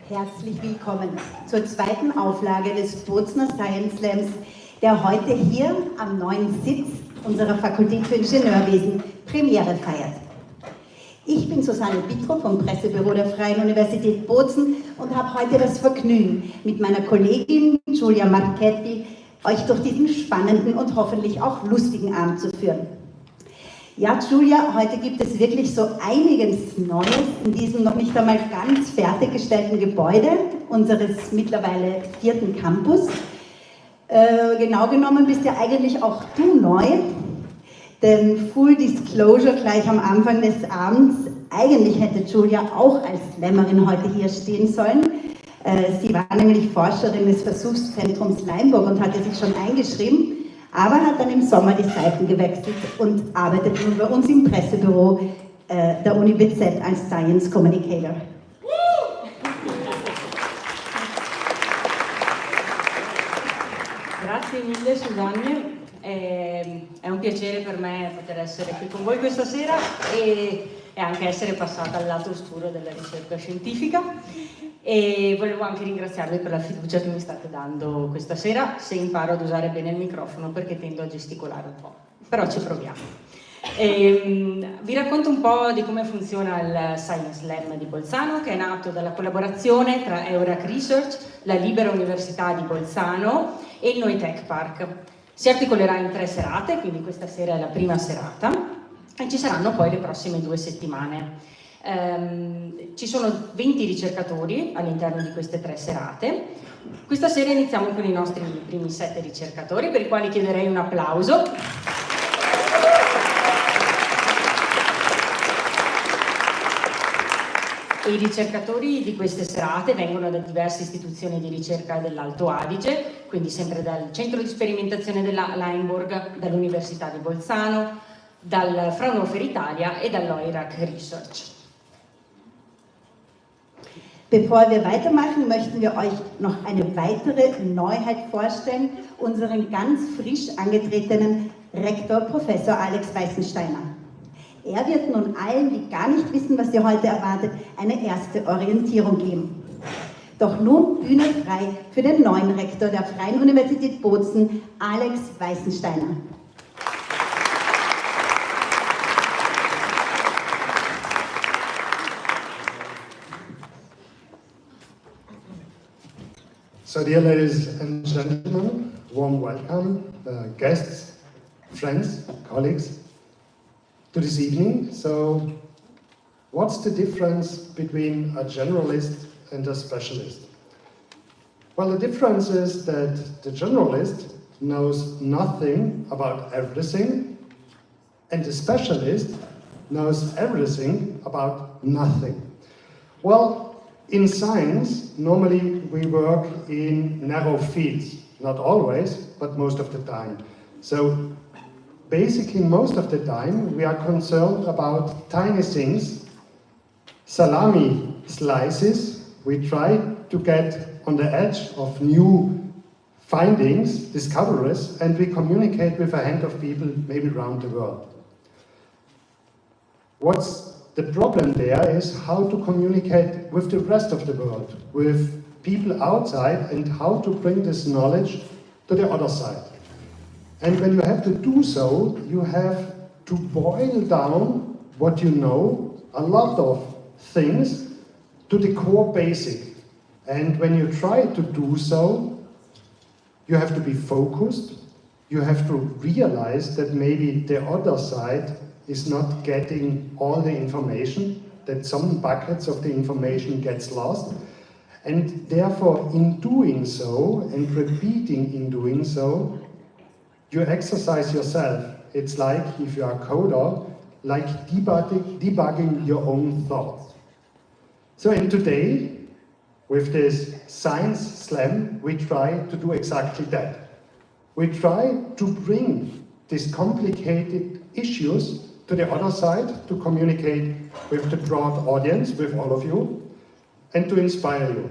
Herzlich willkommen zur zweiten Auflage des Bozener Science Slams, der heute hier am neuen Sitz unserer Fakultät für Ingenieurwesen Premiere feiert. Ich bin Susanne Bittrow vom Pressebüro der Freien Universität Bozen und habe heute das Vergnügen, mit meiner Kollegin Giulia Marchetti euch durch diesen spannenden und hoffentlich auch lustigen Abend zu führen. Ja, Giulia, heute gibt es wirklich so einiges Neues in diesem noch nicht einmal ganz fertiggestellten Gebäude unseres mittlerweile 4. Campus. Genau genommen bist ja eigentlich auch du neu, denn Full Disclosure gleich am Anfang des Abends, eigentlich hätte Giulia auch als Slammerin heute hier stehen sollen. Sie war nämlich Forscherin des Versuchszentrums Limburg und hatte sich schon eingeschrieben, aber hat dann im Sommer die Seiten gewechselt und arbeitet nun bei uns im Pressebüro der Uni BZ als Science Communicator. Grazie mille Susanne, è un piacere per me poter essere qui con voi questa sera e anche essere passata al lato oscuro della ricerca scientifica. E volevo anche ringraziarvi per la fiducia che mi state dando questa sera, se imparo ad usare bene il microfono perché tendo a gesticolare un po', però ci proviamo. Vi racconto un po' di come funziona il Science Slam di Bolzano, che è nato dalla collaborazione tra Eurac Research, la Libera Università di Bolzano e il Noi Tech Park. Si articolerà in 3 serate, quindi questa sera è la prima serata e ci saranno poi le prossime 2 settimane. Ci sono 20 ricercatori all'interno di queste 3 serate. Questa sera iniziamo con i nostri primi 7 ricercatori, per i quali chiederei un applauso. I ricercatori di queste serate vengono da diverse istituzioni di ricerca dell'Alto Adige, quindi sempre dal centro di sperimentazione della Limburg, dall'Università di Bolzano, dal Fraunhofer Italia e dall'Eurac Research. Bevor wir weitermachen, möchten wir euch noch eine weitere Neuheit vorstellen, unseren ganz frisch angetretenen Rektor, Professor Alex Weißensteiner. Er wird nun allen, die gar nicht wissen, was sie heute erwartet, eine erste Orientierung geben. Doch nun Bühne frei für den neuen Rektor der Freien Universität Bozen, Alex Weißensteiner. So dear ladies and gentlemen, warm welcome, guests, friends, colleagues, to this evening. So what's the difference between a generalist and a specialist? Well, the difference is that the generalist knows nothing about everything and the specialist knows everything about nothing. Well, in science, normally we work in narrow fields, not always, but most of the time. So basically most of the time we are concerned about tiny things, salami slices. We try to get on the edge of new findings, discoveries, and we communicate with a hand of people maybe around the world. What's the problem there is how to communicate with the rest of the world, with people outside, and how to bring this knowledge to the other side. And when you have to do so, you have to boil down what you know, a lot of things, to the core basic. And when you try to do so, you have to be focused, you have to realize that maybe the other side is not getting all the information, that some buckets of the information gets lost. And therefore, in doing so, and repeating in doing so, you exercise yourself. It's like, if you are a coder, like debugging your own thoughts. So and today, with this Science Slam, we try to do exactly that. We try to bring these complicated issues to the other side, to communicate with the broad audience, with all of you, and to inspire you.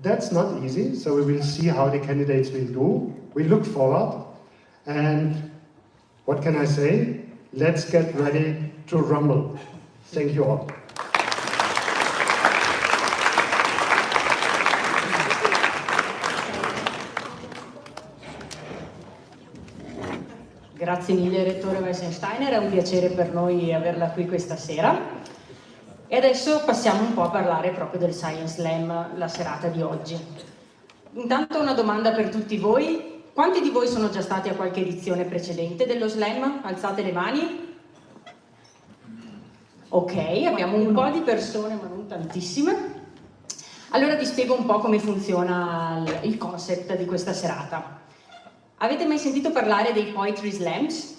That's not easy, so we will see how the candidates will do. We look forward, and what can I say? Let's get ready to rumble. Thank you all. Grazie mille rettore Wissenschaftler, è un piacere per noi averla qui questa sera. E adesso passiamo un po' a parlare proprio del Science Slam, la serata di oggi. Intanto una domanda per tutti voi: quanti di voi sono già stati a qualche edizione precedente dello Slam? Alzate le mani. Ok, abbiamo un po' di persone ma non tantissime. Allora vi spiego un po' come funziona il concept di questa serata. Avete mai sentito parlare dei Poetry Slams?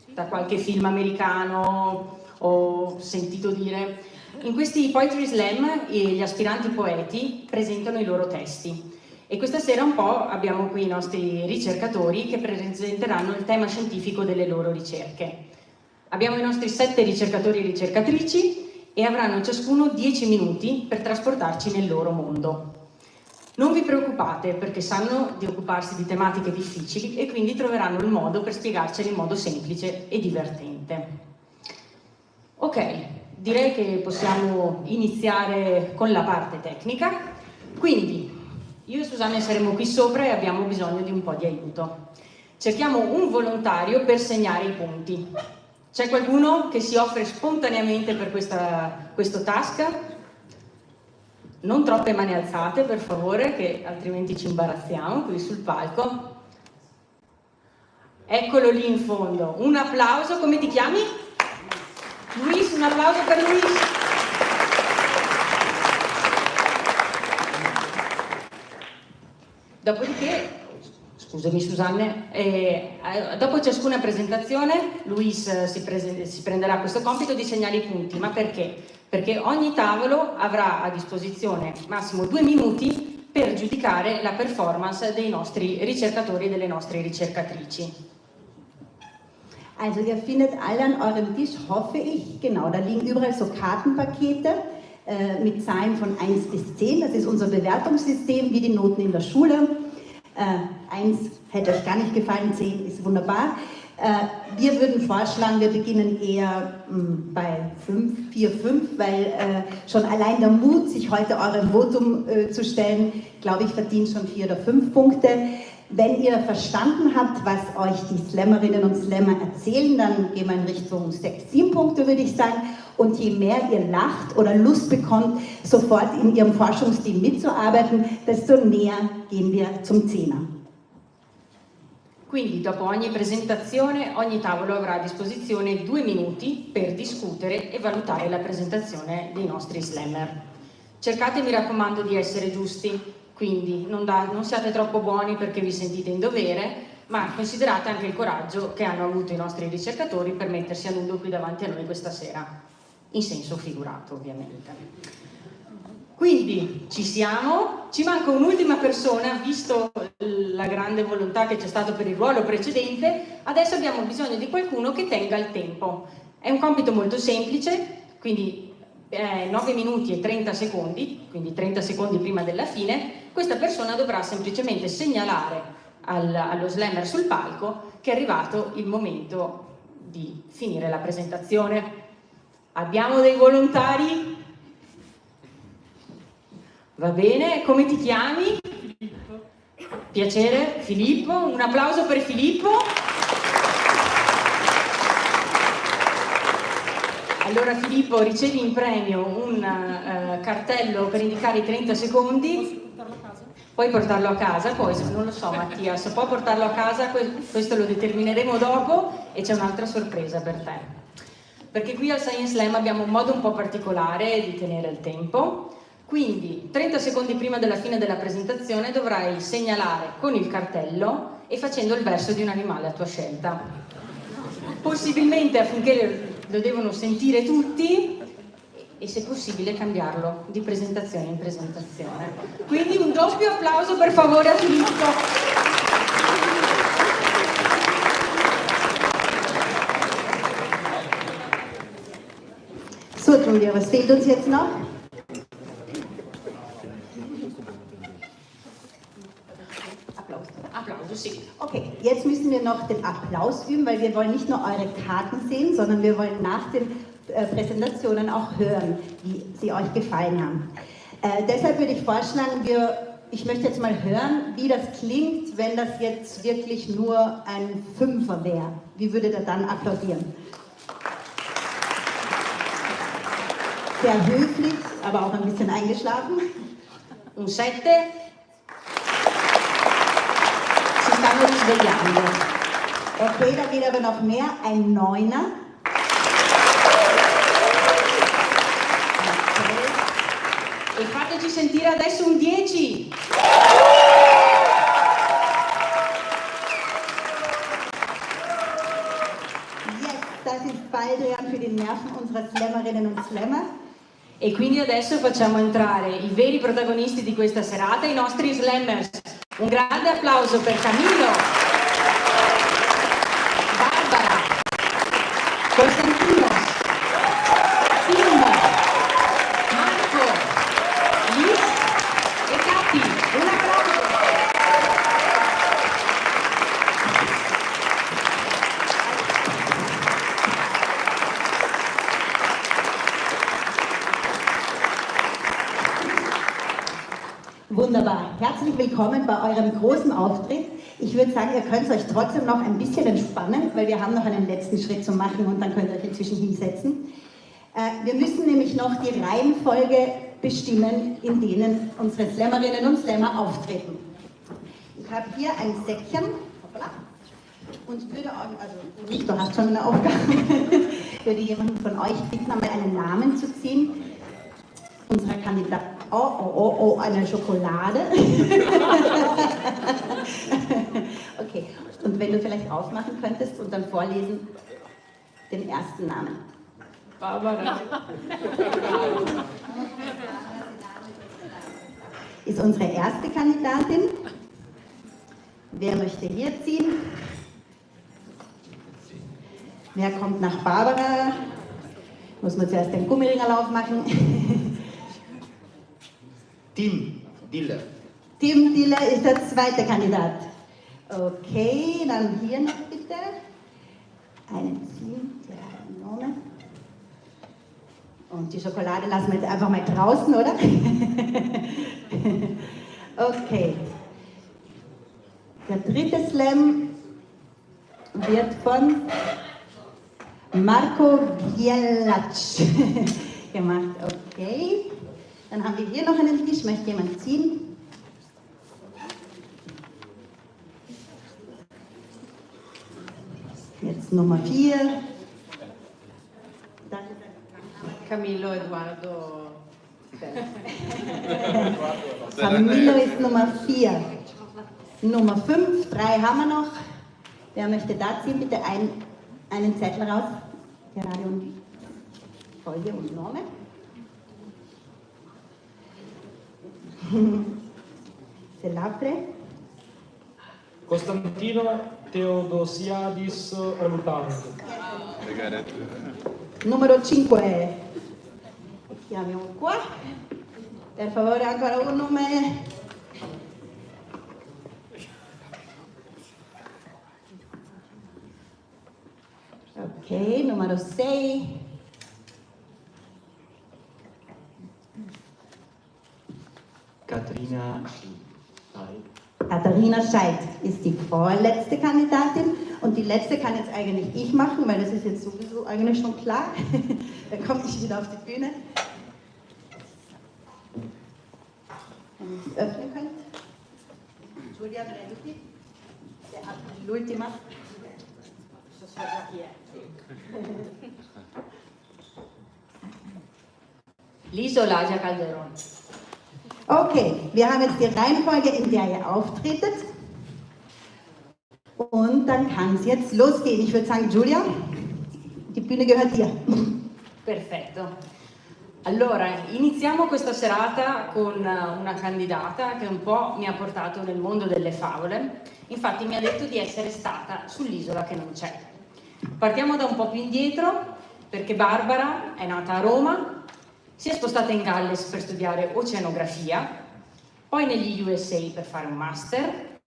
Da qualche film americano o sentito dire? In questi Poetry Slam gli aspiranti poeti presentano i loro testi e questa sera un po' abbiamo qui i nostri ricercatori che presenteranno il tema scientifico delle loro ricerche. Abbiamo i nostri 7 ricercatori e ricercatrici e avranno ciascuno 10 minuti per trasportarci nel loro mondo. Non vi preoccupate perché sanno di occuparsi di tematiche difficili e quindi troveranno il modo per spiegarcele in modo semplice e divertente. Ok, direi che possiamo iniziare con la parte tecnica. Quindi, io e Susanne saremo qui sopra e abbiamo bisogno di un po' di aiuto. Cerchiamo un volontario per segnare i punti. C'è qualcuno che si offre spontaneamente per questo task? Non troppe mani alzate, per favore, che altrimenti ci imbarazziamo qui sul palco. Eccolo lì in fondo. Un applauso, come ti chiami? Luis, un applauso per Luis. Dopodiché, scusami Susanne, dopo ciascuna presentazione Luis si prenderà questo compito di segnare i punti. Ma perché? Perché ogni tavolo avrà a disposizione massimo 2 minuti per giudicare la performance dei nostri ricercatori e delle nostre ricercatrici. Also ihr findet alle an eurem Tisch, hoffe ich, genau, da liegen überall so Kartenpakete mit Zahlen von 1 bis 10, das ist unser Bewertungssystem, wie die Noten in der Schule. 1 hätte euch gar nicht gefallen, 10 ist wunderbar. Wir würden vorschlagen, wir beginnen eher bei 5, 4, 5, weil schon allein der Mut, sich heute eurem Votum zu stellen, glaube ich, verdient schon 4 oder 5 Punkte. Wenn ihr verstanden habt, was euch die Slammerinnen und Slammer erzählen, dann gehen wir in Richtung 6, 7 Punkte, würde ich sagen. Und je mehr ihr lacht oder Lust bekommt, sofort in ihrem Forschungsteam mitzuarbeiten, desto näher gehen wir zum 10er. Quindi dopo ogni presentazione, ogni tavolo avrà a disposizione 2 minuti per discutere e valutare la presentazione dei nostri slammer. Cercate, mi raccomando, di essere giusti, quindi non siate troppo buoni perché vi sentite in dovere, ma considerate anche il coraggio che hanno avuto i nostri ricercatori per mettersi a nudo qui davanti a noi questa sera, in senso figurato ovviamente. Quindi ci siamo, ci manca un'ultima persona, visto la grande volontà che c'è stato per il ruolo precedente, adesso abbiamo bisogno di qualcuno che tenga il tempo. È un compito molto semplice, quindi 9 minuti e 30 secondi, quindi 30 secondi prima della fine, questa persona dovrà semplicemente segnalare allo slammer sul palco che è arrivato il momento di finire la presentazione. Abbiamo dei volontari? Va bene, come ti chiami? Filippo. Piacere, Filippo, un applauso per Filippo. Allora Filippo, ricevi in premio un cartello per indicare i 30 secondi. Puoi portarlo a casa, poi non lo so Mattia, se puoi portarlo a casa questo lo determineremo dopo e c'è un'altra sorpresa per te. Perché qui al Science Slam abbiamo un modo un po' particolare di tenere il tempo. Quindi 30 secondi prima della fine della presentazione dovrai segnalare con il cartello e facendo il verso di un animale a tua scelta. Possibilmente affinché lo devono sentire tutti e se possibile cambiarlo di presentazione in presentazione. Quindi un doppio applauso per favore a Filippo. So, Julia, was fehlt uns jetzt noch? Okay, jetzt müssen wir noch den Applaus üben, weil wir wollen nicht nur eure Karten sehen, sondern wir wollen nach den Präsentationen auch hören, wie sie euch gefallen haben. Deshalb würde ich vorschlagen, wir Ich möchte jetzt mal hören, wie das klingt, wenn das jetzt wirklich nur ein Fünfer wäre. Wie würdet ihr dann applaudieren? Sehr höflich, aber auch ein bisschen eingeschlafen. Un 7. Si stanno risvegliando. Okay, da geht aber noch mehr. Ein 9er. E fateci sentire adesso un 10. Yes, das ist Baldrian für die Nerven unserer Slammerinnen und Slammer. E quindi adesso facciamo entrare i veri protagonisti di questa serata, i nostri slammers. Un grande applauso per Camillo, Barbara, Costantino, Tim, Marco, Liz e Katy. Un applauso. Wunderbar. Herzlich willkommen bei eurem großen Auftritt. Ich würde sagen, ihr könnt euch trotzdem noch ein bisschen entspannen, weil wir haben noch einen letzten Schritt zu machen und dann könnt ihr euch inzwischen hinsetzen. Wir müssen nämlich noch die Reihenfolge bestimmen, in denen unsere Slammerinnen und Slammer auftreten. Ich habe hier ein Säckchen, hoppala, und würde euch, also nicht, du hast schon eine Aufgabe, würde jemanden von euch bitten, einmal einen Namen zu ziehen. Unserer Kandidat, oh, eine Schokolade. Okay, und wenn du vielleicht aufmachen könntest und dann vorlesen den ersten Namen. Barbara. Ist unsere erste Kandidatin. Wer möchte hier ziehen? Wer kommt nach Barbara? Muss man zuerst den Gummiringerlauf machen. Tim Diller. Tim Diller ist der zweite Kandidat. Okay, dann hier noch bitte. Einen ziehen, der Name. Und die Schokolade lassen wir jetzt einfach mal draußen, oder? Okay. Der dritte Slam wird von Marco Bielacz gemacht. Okay. Dann haben wir hier noch einen Tisch. Möchte jemand ziehen? Jetzt Nummer 4. Camillo Eduardo. Camillo ist Nummer 4. Nummer 5, 3 haben wir noch. Wer möchte da ziehen? Bitte einen Zettel raus. Gerade und Folge und Name. Selapre. Costantino Theodosiadis Olutano. Numero 5. Chiamiamo qua. Per favore ancora un nome. Ok, numero 6. Katharina Scheid ist die vorletzte Kandidatin und die letzte kann jetzt eigentlich ich machen, weil das ist jetzt sowieso eigentlich schon klar. Dann komme ich wieder auf die Bühne. Wenn ihr es öffnen könnt. Giulia Breluti, l'ultima. L'isola Calderón. Okay, wir haben jetzt die Reihenfolge, in der ihr auftretet. Und dann kann es jetzt losgehen. Ich würde sagen, Giulia, die Bühne gehört dir. Perfetto. Allora, iniziamo questa serata con una candidata che un po' mi ha portato nel mondo delle favole. Infatti mi ha detto di essere stata sull'isola che non c'è. Partiamo da un po' più indietro, perché Barbara è nata a Roma, si è spostata in Galles per studiare oceanografia, poi negli USA per fare un master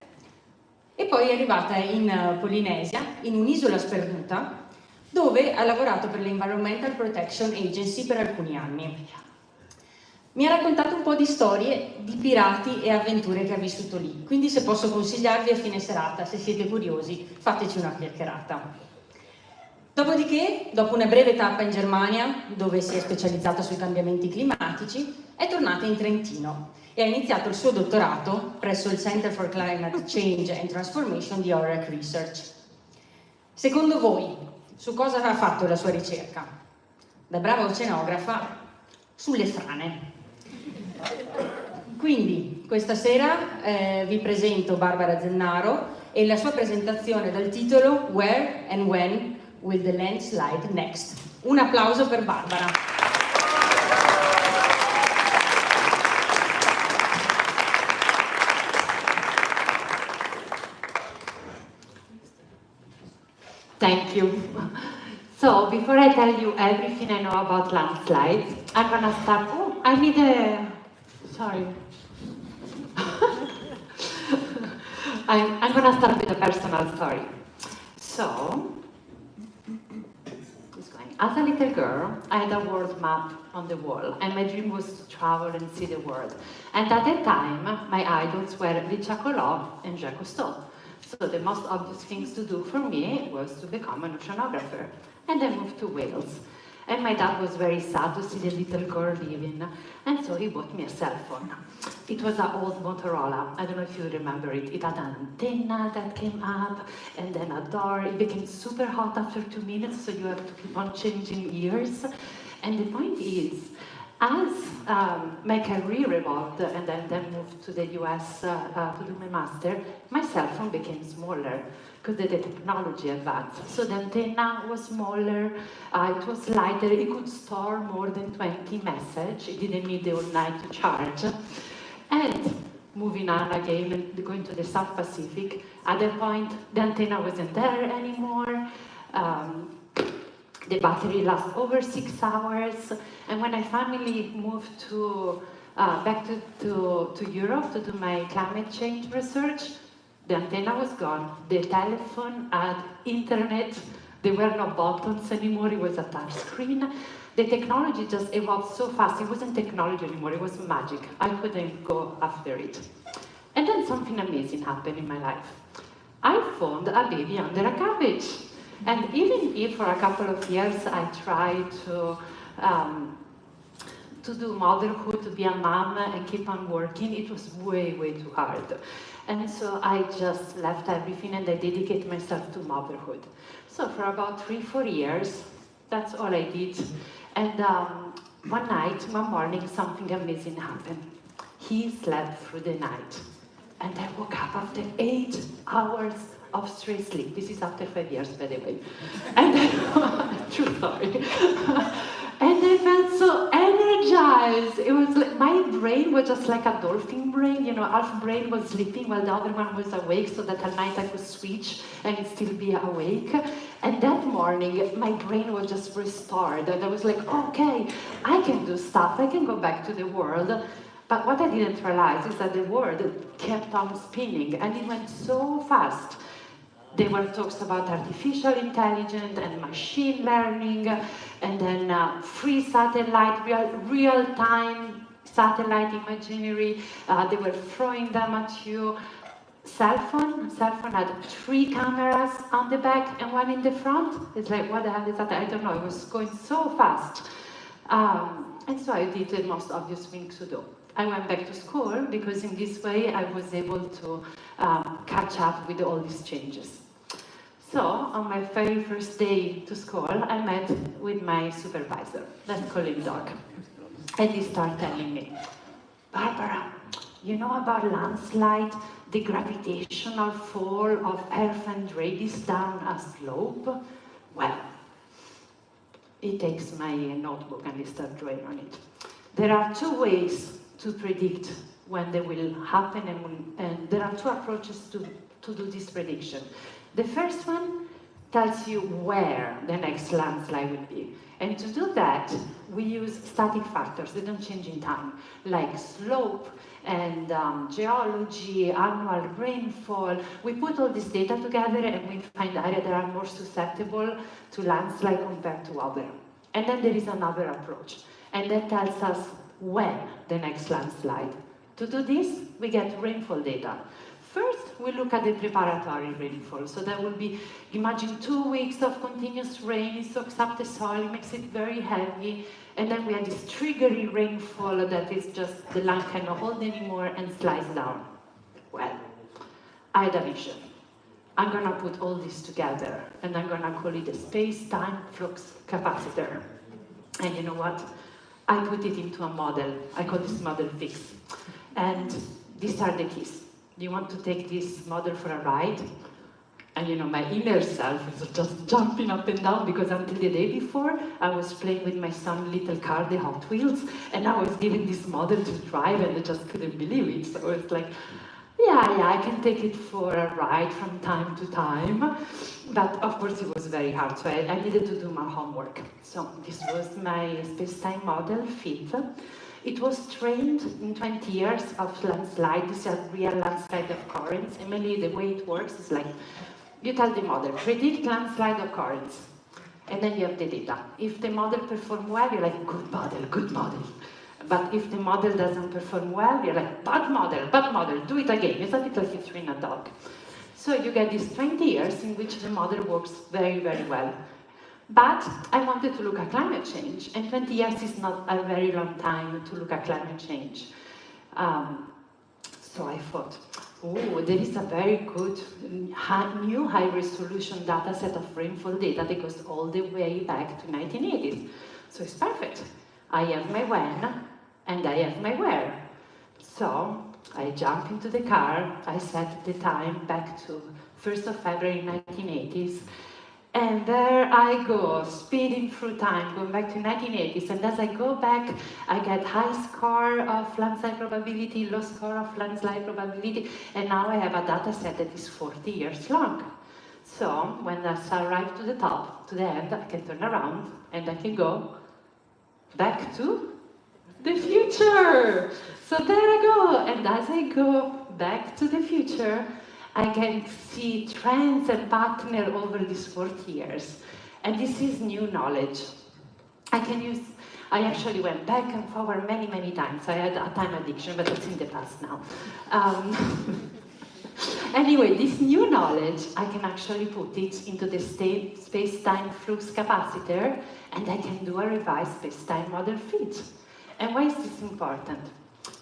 e poi è arrivata in Polinesia, in un'isola sperduta, dove ha lavorato per l'Environmental Protection Agency per alcuni anni. Mi ha raccontato un po' di storie di pirati e avventure che ha vissuto lì, quindi se posso consigliarvi a fine serata, se siete curiosi, fateci una chiacchierata. Dopodiché, dopo una breve tappa in Germania, dove si è specializzata sui cambiamenti climatici, è tornata in Trentino e ha iniziato il suo dottorato presso il Center for Climate Change and Transformation di ORAC Research. Secondo voi, su cosa ha fatto la sua ricerca? Da brava oceanografa, sulle frane. Quindi, questa sera vi presento Barbara Zennaro e la sua presentazione dal titolo Where and When Will the Landslide Next? Un applauso per Barbara. Thank you. So, before I tell you everything I know about landslides, I'm gonna start. Oh, I need a. Sorry. I'm gonna start with a personal story. So, as a little girl, I had a world map on the wall, and my dream was to travel and see the world. And at that time, my idols were Richard Collot and Jacques Cousteau. So the most obvious things to do for me was to become an oceanographer. And I moved to Wales. And my dad was very sad to see the little girl leaving, and so he bought me a cell phone. It was an old Motorola. I don't know if you remember it. It had an antenna that came up, and then a door. It became super hot after 2 minutes, so you have to keep on changing ears. And the point is, as my career evolved and I then moved to the US to do my master, my cell phone became smaller because the technology advanced. So the antenna was smaller, it was lighter, it could store more than 20 messages, it didn't need the whole night to charge. And moving on again and going to the South Pacific, at that point the antenna wasn't there anymore. The battery lasts over 6 hours, and when I finally moved back to Europe to do my climate change research, the antenna was gone, the telephone had internet, there were no buttons anymore, it was a touch screen. The technology just evolved so fast, it wasn't technology anymore, it was magic. I couldn't go after it. And then something amazing happened in my life. I found a baby under a cabbage. And even if for a couple of years I tried to do motherhood, to be a mom and keep on working, it was way, way too hard. And so I just left everything and I dedicated myself to motherhood. So for about 3-4 years, that's all I did. And one morning, something amazing happened. He slept through the night. And I woke up after 8 hours of straight sleep. This is after 5 years, by the way. And true story. And I felt so energized. It was like my brain was just like a dolphin brain. You know, half brain was sleeping while the other one was awake, so that at night I could switch and still be awake. And that morning, my brain was just restored. And I was like, okay, I can do stuff. I can go back to the world. But what I didn't realize is that the world kept on spinning, and it went so fast. There were talks about artificial intelligence and machine learning, and then free satellite, real-time satellite imagery. They were throwing them at you. Cell phone had 3 cameras on the back and 1 in the front. It's like, what the hell is that? I don't know. It was going so fast. And so I did the most obvious thing to do. I went back to school because in this way I was able to catch up with all these changes. So on my very first day to school, I met with my supervisor. Let's call him Doc. And he started telling me, Barbara, you know about landslide, the gravitational fall of Earth and radius down a slope? Well, he takes my notebook and he starts drawing on it. There are 2 ways to predict when they will happen, and there are 2 approaches to do this prediction. The first one tells you where the next landslide will be. And to do that, we use static factors, they don't change in time, like slope and geology, annual rainfall. We put all this data together and we find areas that are more susceptible to landslide compared to others. And then there is another approach, and that tells us when the next landslide. To do this, we get rainfall data. First, we look at the preparatory rainfall. So that will be, imagine 2 weeks of continuous rain, it soaks up the soil, makes it very heavy, and then we have this triggering rainfall that is just, the land cannot hold anymore and slides down. Well, I had a vision. I'm gonna put all this together, and I'm gonna call it a space-time flux capacitor. And you know what? I put it into a model. I call this model fix. And these are the keys. You want to take this model for a ride? And you know, my inner self is just jumping up and down, because until the day before, I was playing with my son's little car, the Hot Wheels, and I was given this model to drive, and I just couldn't believe it. So it's like, yeah, I can take it for a ride from time to time. But of course, it was very hard, so I needed to do my homework. So this was my space-time model, FIT. It was trained in 20 years of landslide. This is a real landslide occurrence. Emily, the way it works is like, you tell the model, predict landslide occurrence. And then you have the data. If the model performs well, you're like, good model, good model. But if the model doesn't perform well, you're like, bad model, do it again. It's a bit like you train a dog. So you get these 20 years in which the model works very, very well. But I wanted to look at climate change, and 20 years is not a very long time to look at climate change. So I thought, oh, there is a very good new high-resolution data set of rainfall data that goes all the way back to 1980s. So it's perfect. I have my when, and I have my where. So I jump into the car, I set the time back to 1st of February 1980s, and there I go, speeding through time, going back to 1980s, and as I go back, I get high score of landslide probability, low score of landslide probability, and now I have a data set that is 40 years long. So when I arrive to the top, to the end, I can turn around, and I can go back to the future. So there I go, and as I go back to the future, I can see trends and patterns over these 40 years. And this is new knowledge. I actually went back and forward many, many times. I had a time addiction, but it's in the past now. Anyway, this new knowledge, I can actually put it into the space-time flux capacitor, and I can do a revised space-time model fit. And why is this important?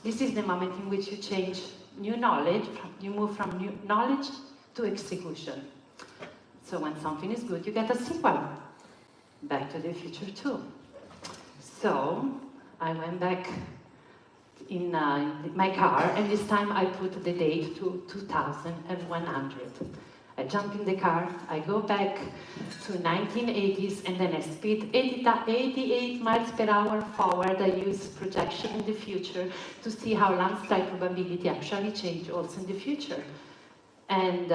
This is the moment in which you change new knowledge, you move from new knowledge to execution. So when something is good, you get a sequel. Back to the Future 2. So I went back in my car, and this time I put the date to 2100. I jump in the car, I go back to 1980s, and then I speed 88 miles per hour forward. I use projection in the future to see how landslide probability actually change also in the future. And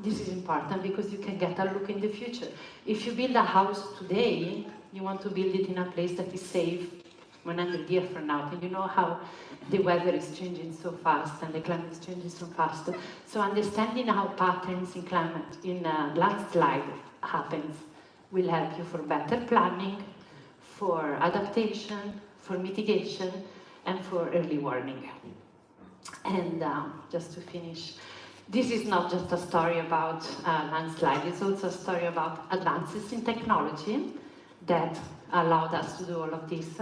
this is important because you can get a look in the future. If you build a house today, you want to build it in a place that is safe 100 years from now, and you know how the weather is changing so fast and the climate is changing so fast. So understanding how patterns in climate, in landslide happens will help you for better planning, for adaptation, for mitigation, and for early warning. And just to finish, this is not just a story about landslide, it's also a story about advances in technology that allowed us to do all of this.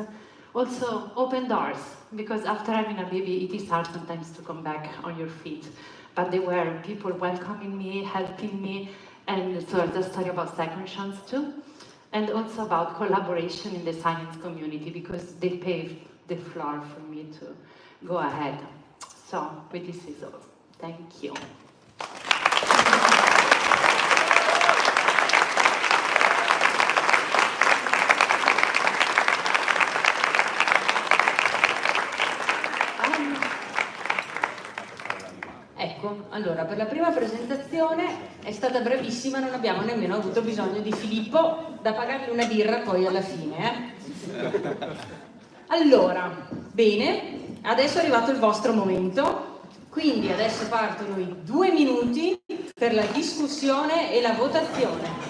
Also, open doors, because after having a baby, it is hard sometimes to come back on your feet. But there were people welcoming me, helping me, and so it's a story about second chance too. And also about collaboration in the science community, because they paved the floor for me to go ahead. So, with this is all. Thank you. Ecco, allora, per la prima presentazione è stata bravissima, non abbiamo nemmeno avuto bisogno di Filippo da pagargli una birra poi alla fine. Allora, bene, adesso è arrivato il vostro momento, quindi adesso partono i 2 minuti per la discussione e la votazione.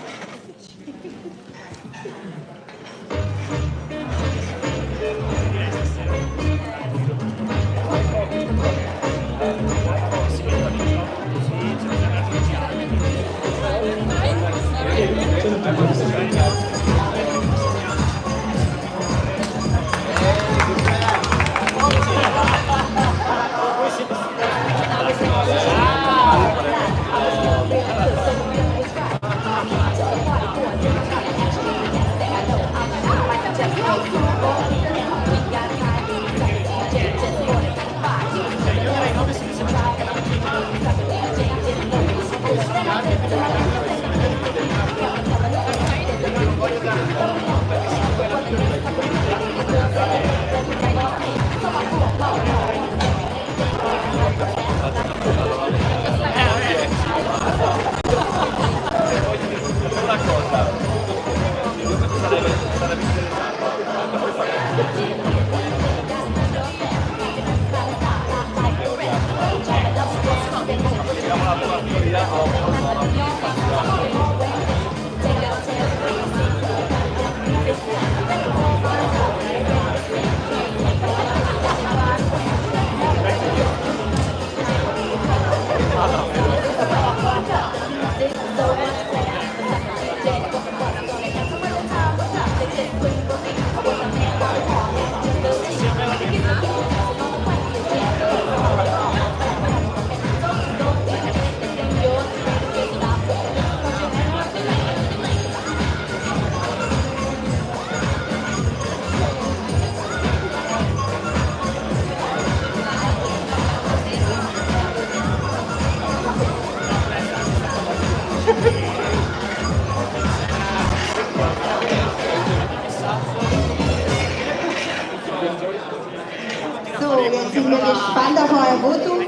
So, jetzt sind wir gespannt auf euer Votum.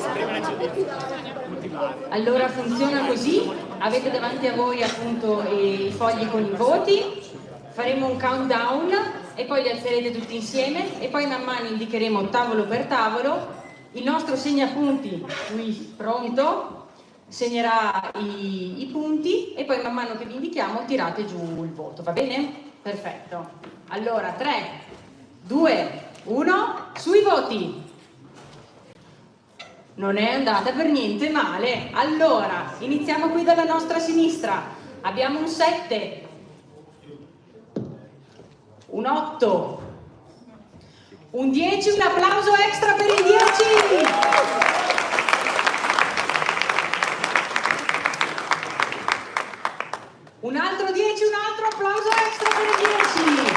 Allora funziona così, avete davanti a voi appunto i fogli con i voti, faremo un countdown e poi li alzerete tutti insieme e poi man mano indicheremo tavolo per tavolo, il nostro segnapunti qui pronto segnerà i punti e poi man mano che vi indichiamo tirate giù il voto, va bene? Perfetto. Allora 3, 2, 1, sui voti! Non è andata per niente male. Allora, iniziamo qui dalla nostra sinistra. Abbiamo un 7, un 8, un 10, un applauso extra per il 10! Un altro 10, un altro applauso extra per il 10!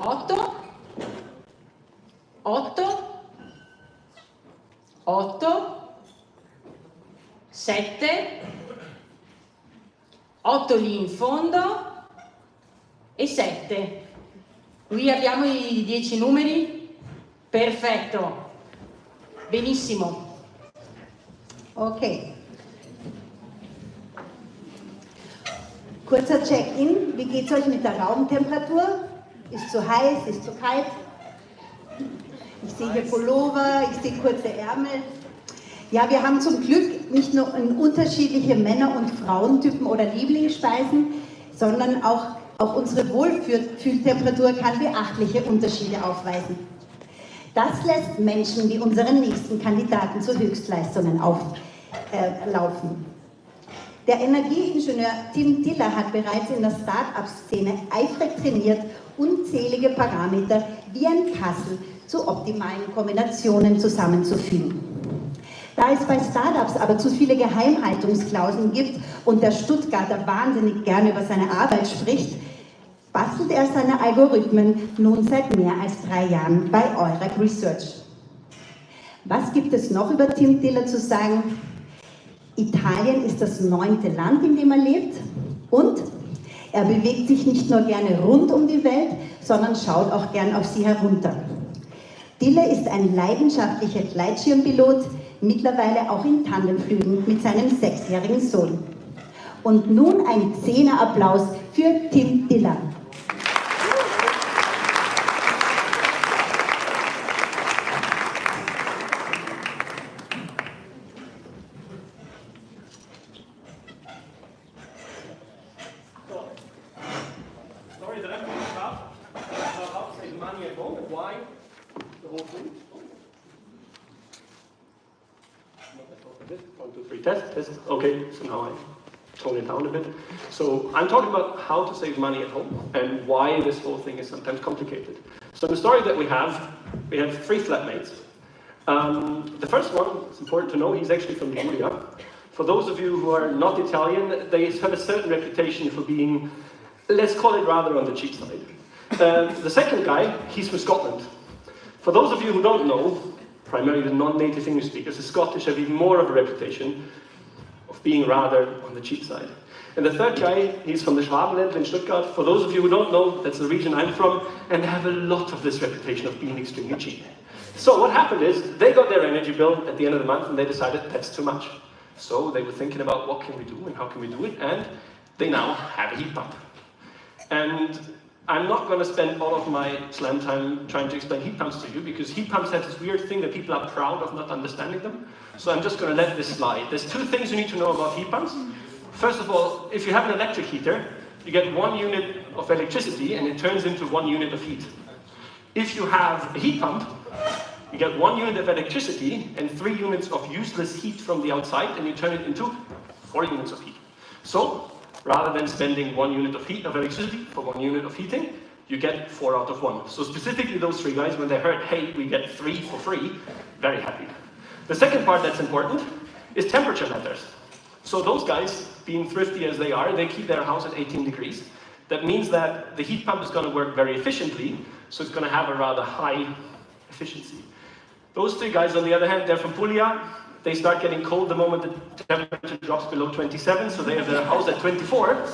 8, 8, 8, 7, 8 lì in fondo e 7. Qui abbiamo i 10 numeri. Perfetto. Benissimo. Okay. Kurzer Check-in. Wie geht's euch mit der Raumtemperatur? Ist zu heiß? Ist zu kalt? Ich sehe hier Pullover, ich sehe kurze Ärmel. Ja, wir haben zum Glück nicht nur unterschiedliche Männer- und Frauentypen oder Lieblingsspeisen, sondern auch unsere Wohlfühltemperatur kann beachtliche Unterschiede aufweisen. Das lässt Menschen wie unseren nächsten Kandidaten zu Höchstleistungen laufen. Der Energieingenieur Tim Tiller hat bereits in der Start-up-Szene eifrig trainiert, unzählige Parameter wie ein Puzzle zu optimalen Kombinationen zusammenzufügen. Da es bei Startups aber zu viele Geheimhaltungsklauseln gibt und der Stuttgarter wahnsinnig gerne über seine Arbeit spricht, bastelt er seine Algorithmen nun seit mehr als 3 Jahren bei Eurek Research. Was gibt es noch über Tim Tiller zu sagen? Italien ist das 9. Land, in dem er lebt, und er bewegt sich nicht nur gerne rund um die Welt, sondern schaut auch gern auf sie herunter. Tiller ist ein leidenschaftlicher Gleitschirmpilot, mittlerweile auch in Tandemflügen mit seinem 6-jährigen Sohn. Und nun ein 10er Applaus für Tim Tiller. Test. Okay, so now I tone it down a bit. So I'm talking about how to save money at home and why this whole thing is sometimes complicated. So in the story that we have 3 flatmates. The first one, it's important to know, he's actually from Liguria. For those of you who are not Italian, they have a certain reputation for being, let's call it rather on the cheap side. The second guy, he's from Scotland. For those of you who don't know, primarily the non-native English speakers, the Scottish have even more of a reputation of being rather on the cheap side. And the third guy, he's from the Schwabenland in Stuttgart. For those of you who don't know, that's the region I'm from, and they have a lot of this reputation of being extremely cheap. So what happened is, they got their energy bill at the end of the month and they decided that's too much. So they were thinking about what can we do and how can we do it, and they now have a heat pump. And I'm not going to spend all of my slam time trying to explain heat pumps to you, because heat pumps have this weird thing that people are proud of not understanding them. So I'm just going to let this slide. There's two things you need to know about heat pumps. First of all, if you have an electric heater, you get 1 unit of electricity and it turns into 1 unit of heat. If you have a heat pump, you get 1 unit of electricity and 3 units of useless heat from the outside, and you turn it into 4 units of heat. So, rather than spending 1 unit of heat of electricity for 1 unit of heating, you get 4 out of 1. So specifically those 3 guys, when they heard, hey, we get 3 for free, very happy. The second part that's important is temperature matters. So those guys, being thrifty as they are, they keep their house at 18 degrees. That means that the heat pump is going to work very efficiently, so it's going to have a rather high efficiency. Those 3 guys, on the other hand, they're from Puglia. They start getting cold the moment the temperature drops below 27, so they have their house at 24.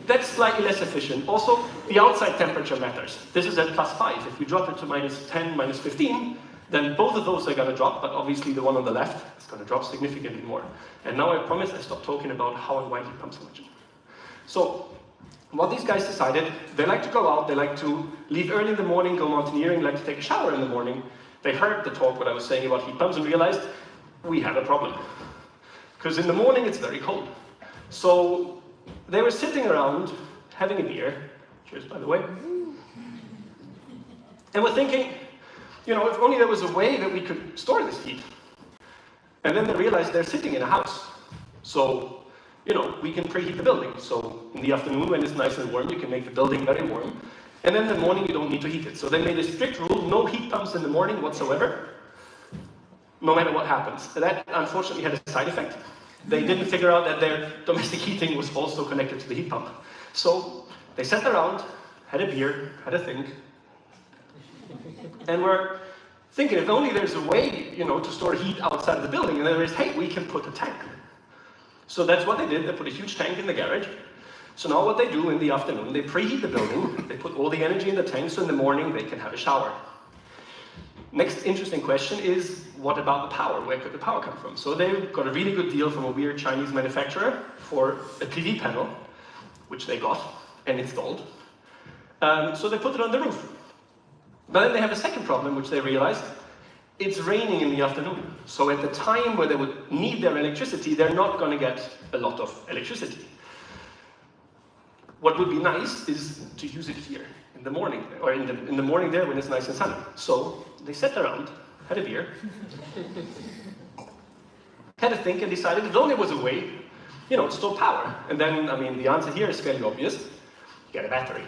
That's slightly less efficient. Also, the outside temperature matters. This is at +5. If you drop it to -10, -15, then both of those are going to drop, but obviously the one on the left is going to drop significantly more. And now I promise I stop talking about how and why heat pumps so much. So, what these guys decided, they like to go out, they like to leave early in the morning, go mountaineering, like to take a shower in the morning. They heard the talk, what I was saying about heat pumps, and realized, we have a problem. Because in the morning it's very cold. So they were sitting around having a beer, cheers by the way, and we're thinking, you know, if only there was a way that we could store this heat. And then they realized they're sitting in a house. So, you know, we can preheat the building. So in the afternoon when it's nice and warm, you can make the building very warm. And then in the morning you don't need to heat it. So they made a strict rule, no heat pumps in the morning whatsoever, no matter what happens. That unfortunately had a side effect. They didn't figure out that their domestic heating was also connected to the heat pump. So they sat around, had a beer, had a think, and were thinking if only there's a way, you know, to store heat outside of the building. And then there is, hey, we can put a tank. So that's what they did. They put a huge tank in the garage. So now what they do in the afternoon, they preheat the building, they put all the energy in the tank, so in the morning they can have a shower. Next interesting question is, what about the power? Where could the power come from? So they got a really good deal from a weird Chinese manufacturer for a PV panel, which they got and installed. So they put it on the roof. But then they have a second problem, which they realized. It's raining in the afternoon. So at the time where they would need their electricity, they're not going to get a lot of electricity. What would be nice is to use it here in the morning, or in the morning there when it's nice and sunny. So they sat around, had a beer, had a think, and decided if only there was a way, you know, to store power. And then, I mean, the answer here is fairly obvious. Get a battery.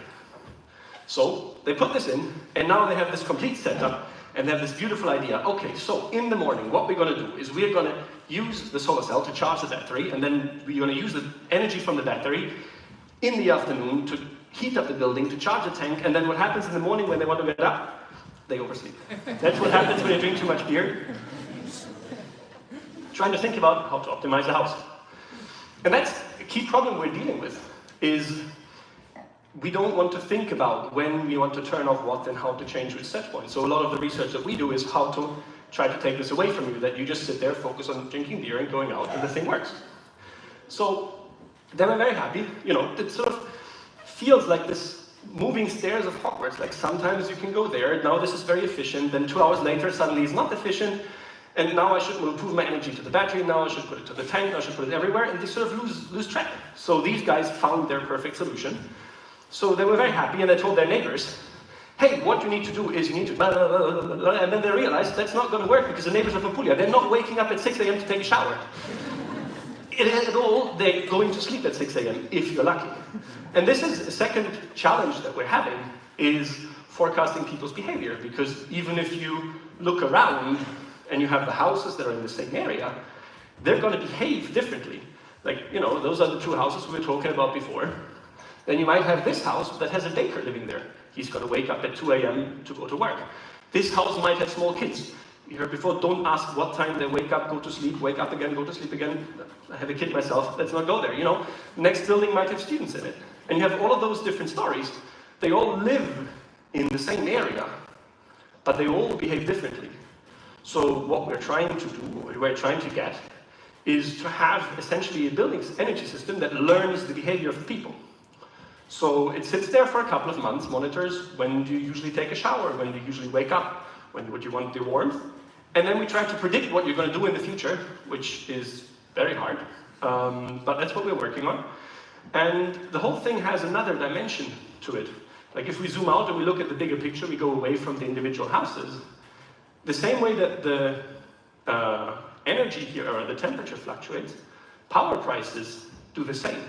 So they put this in, and now they have this complete setup, and they have this beautiful idea. Okay, so in the morning, what we're going to do is we're going to use the solar cell to charge the battery, and then we're going to use the energy from the battery in the afternoon to heat up the building, to charge the tank, and then what happens in the morning when they want to get up? They oversleep. That's what happens when you drink too much beer. Trying to think about how to optimize the house. And that's a key problem we're dealing with, is we don't want to think about when we want to turn off what and how to change which set point. So a lot of the research that we do is how to try to take this away from you, that you just sit there, focus on drinking beer and going out, and the thing works. So they were very happy. You know, it sort of feels like this moving stairs of Hogwarts. Like sometimes you can go there, now this is very efficient, then 2 hours later suddenly it's not efficient, and now I should move my energy to the battery, now I should put it to the tank, now I should put it everywhere, and they sort of lose track. So these guys found their perfect solution. So they were very happy, and they told their neighbors, hey, what you need to do is you need to blah, blah, blah, blah, blah. And then they realized that's not going to work because the neighbors are from Puglia. They're not waking up at 6 a.m. to take a shower. At all, they're going to sleep at 6 a.m. if you're lucky. And this is a second challenge that we're having, is forecasting people's behavior. Because even if you look around and you have the houses that are in the same area, they're going to behave differently. Like, you know, those are the 2 houses we were talking about before. Then you might have this house that has a daycare living there. He's going to wake up at 2 a.m. to go to work. This house might have small kids. You heard before, don't ask what time they wake up, go to sleep, wake up again, go to sleep again. I have a kid myself, let's not go there, you know. Next building might have students in it. And you have all of those different stories. They all live in the same area, but they all behave differently. So what we're trying to do, what we're trying to get, is to have essentially a building's energy system that learns the behavior of the people. So it sits there for a couple of months, monitors when do you usually take a shower, when do you usually wake up, when would you want the warmth. And then we try to predict what you're going to do in the future, which is very hard, but that's what we're working on. And the whole thing has another dimension to it. Like if we zoom out and we look at the bigger picture, we go away from the individual houses. The same way that the energy here, or the temperature fluctuates, power prices do the same.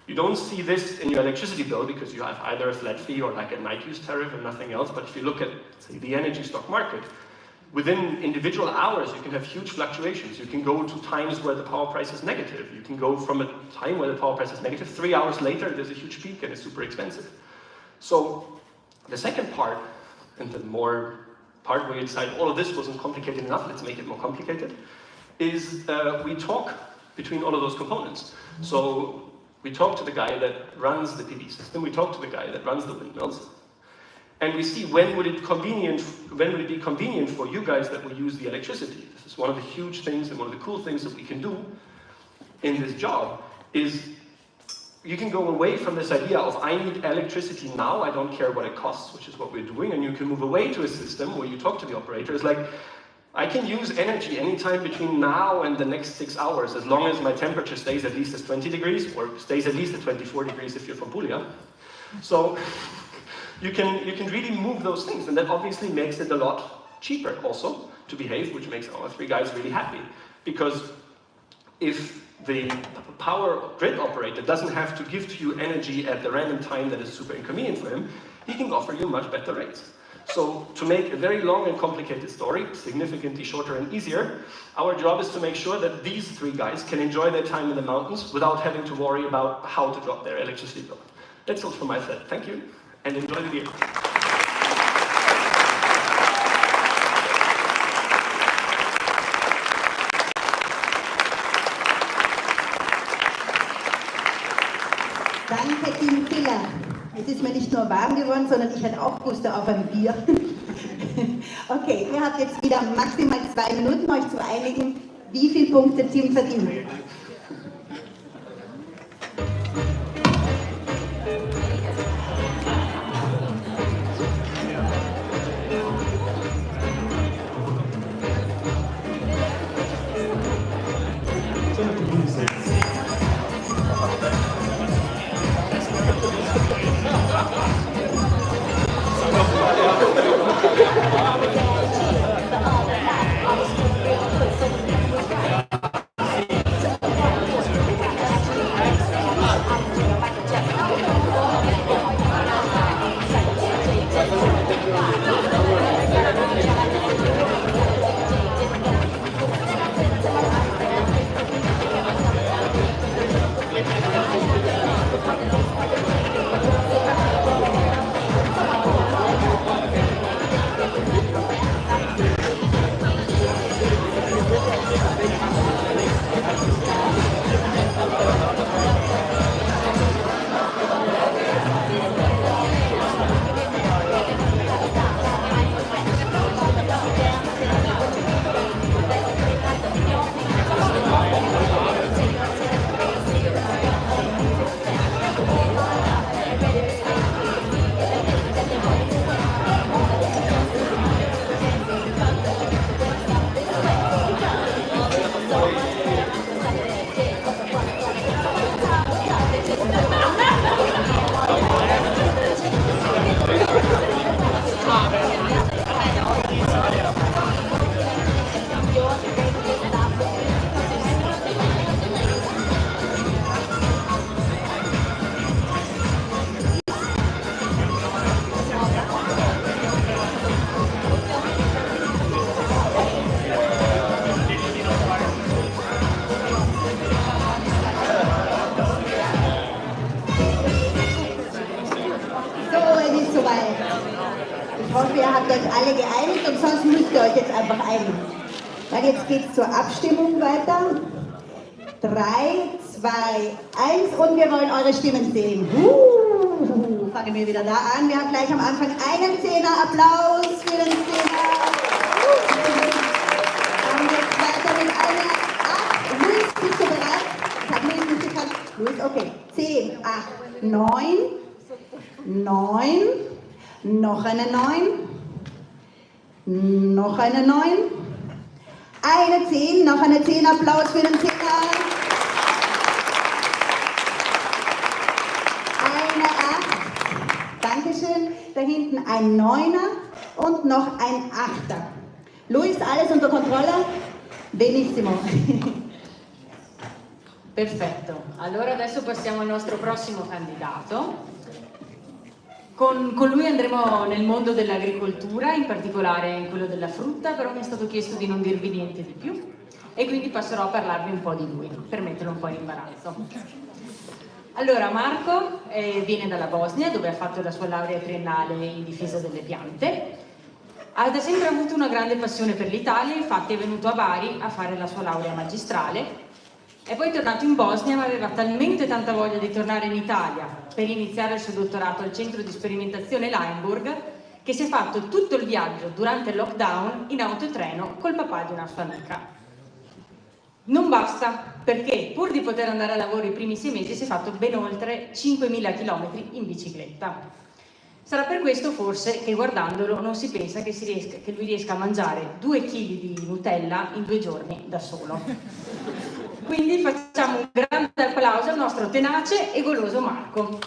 You don't see this in your electricity bill because you have either a flat fee or like a night use tariff and nothing else. But if you look at, say, the energy stock market, within individual hours, you can have huge fluctuations. You can go to times where the power price is negative. You can go from a time where the power price is negative, 3 hours later, there's a huge peak and it's super expensive. So the second part, and the more part where you decide all of this wasn't complicated enough, let's make it more complicated, is we talk between all of those components. So we talk to the guy that runs the PV system, we talk to the guy that runs the windmills, and we see when would it be convenient for you guys that will use the electricity. This is one of the huge things and one of the cool things that we can do in this job is you can go away from this idea of I need electricity now, I don't care what it costs, which is what we're doing, and you can move away to a system where you talk to the operator. It's like, I can use energy anytime between now and the next 6 hours, as long as my temperature stays at least at 20 degrees, or stays at least at 24 degrees if you're from Puglia. So you can really move those things, and that obviously makes it a lot cheaper also to behave, which makes our 3 guys really happy. Because if the power grid operator doesn't have to give to you energy at the random time that is super inconvenient for him, he can offer you much better rates. So to make a very long and complicated story significantly shorter and easier, our job is to make sure that these 3 guys can enjoy their time in the mountains without having to worry about how to drop their electricity bill. That's all from my side. Thank you, and enjoy the video. Danke, Team Killer. Es ist mir nicht nur warm geworden, sondern ich hatte auch Lust auf ein Bier. Okay, ihr habt jetzt wieder maximal 2 Minuten, euch zu einigen, wie viele Punkte Team verdient. Alle geeinigt und sonst müsst ihr euch jetzt einfach einigen. Weil jetzt geht es zur Abstimmung weiter. 3, 2, 1 und wir wollen eure Stimmen sehen. Fangen wir wieder da an. Wir haben gleich am Anfang einen Zehner. Applaus für den Zehner. Dann geht es weiter mit einer 8. Luis, bist du bereit? Das hat Luis nicht gekannt. Luis, okay. 10, 8, 9, 9, noch eine 9, noch eine 9, eine 10, noch eine 10, Applaus für den 10er. Eine 8, Dankeschön, da hinten ein 9er und noch ein 8er. Luis, alles unter Kontrolle? Benissimo. Perfetto, allora adesso passiamo al nostro prossimo candidato. Con lui andremo nel mondo dell'agricoltura, in particolare in quello della frutta, però mi è stato chiesto di non dirvi niente di più e quindi passerò a parlarvi un po' di lui, per metterlo un po' in imbarazzo. Allora, Marco viene dalla Bosnia, dove ha fatto la sua laurea triennale in difesa delle piante. Ha da sempre avuto una grande passione per l'Italia, infatti è venuto a Bari a fare la sua laurea magistrale. È poi tornato in Bosnia, ma aveva talmente tanta voglia di tornare in Italia per iniziare il suo dottorato al centro di sperimentazione Limburg, che si è fatto tutto il viaggio durante il lockdown in autotreno col papà di una sua amica. Non basta, perché pur di poter andare a lavoro i primi 6 mesi si è fatto ben oltre 5.000 km in bicicletta. Sarà per questo forse che guardandolo non si pensa che lui riesca a mangiare 2 kg di Nutella in 2 giorni da solo. Quindi facciamo un grande applauso al nostro tenace e goloso Marco.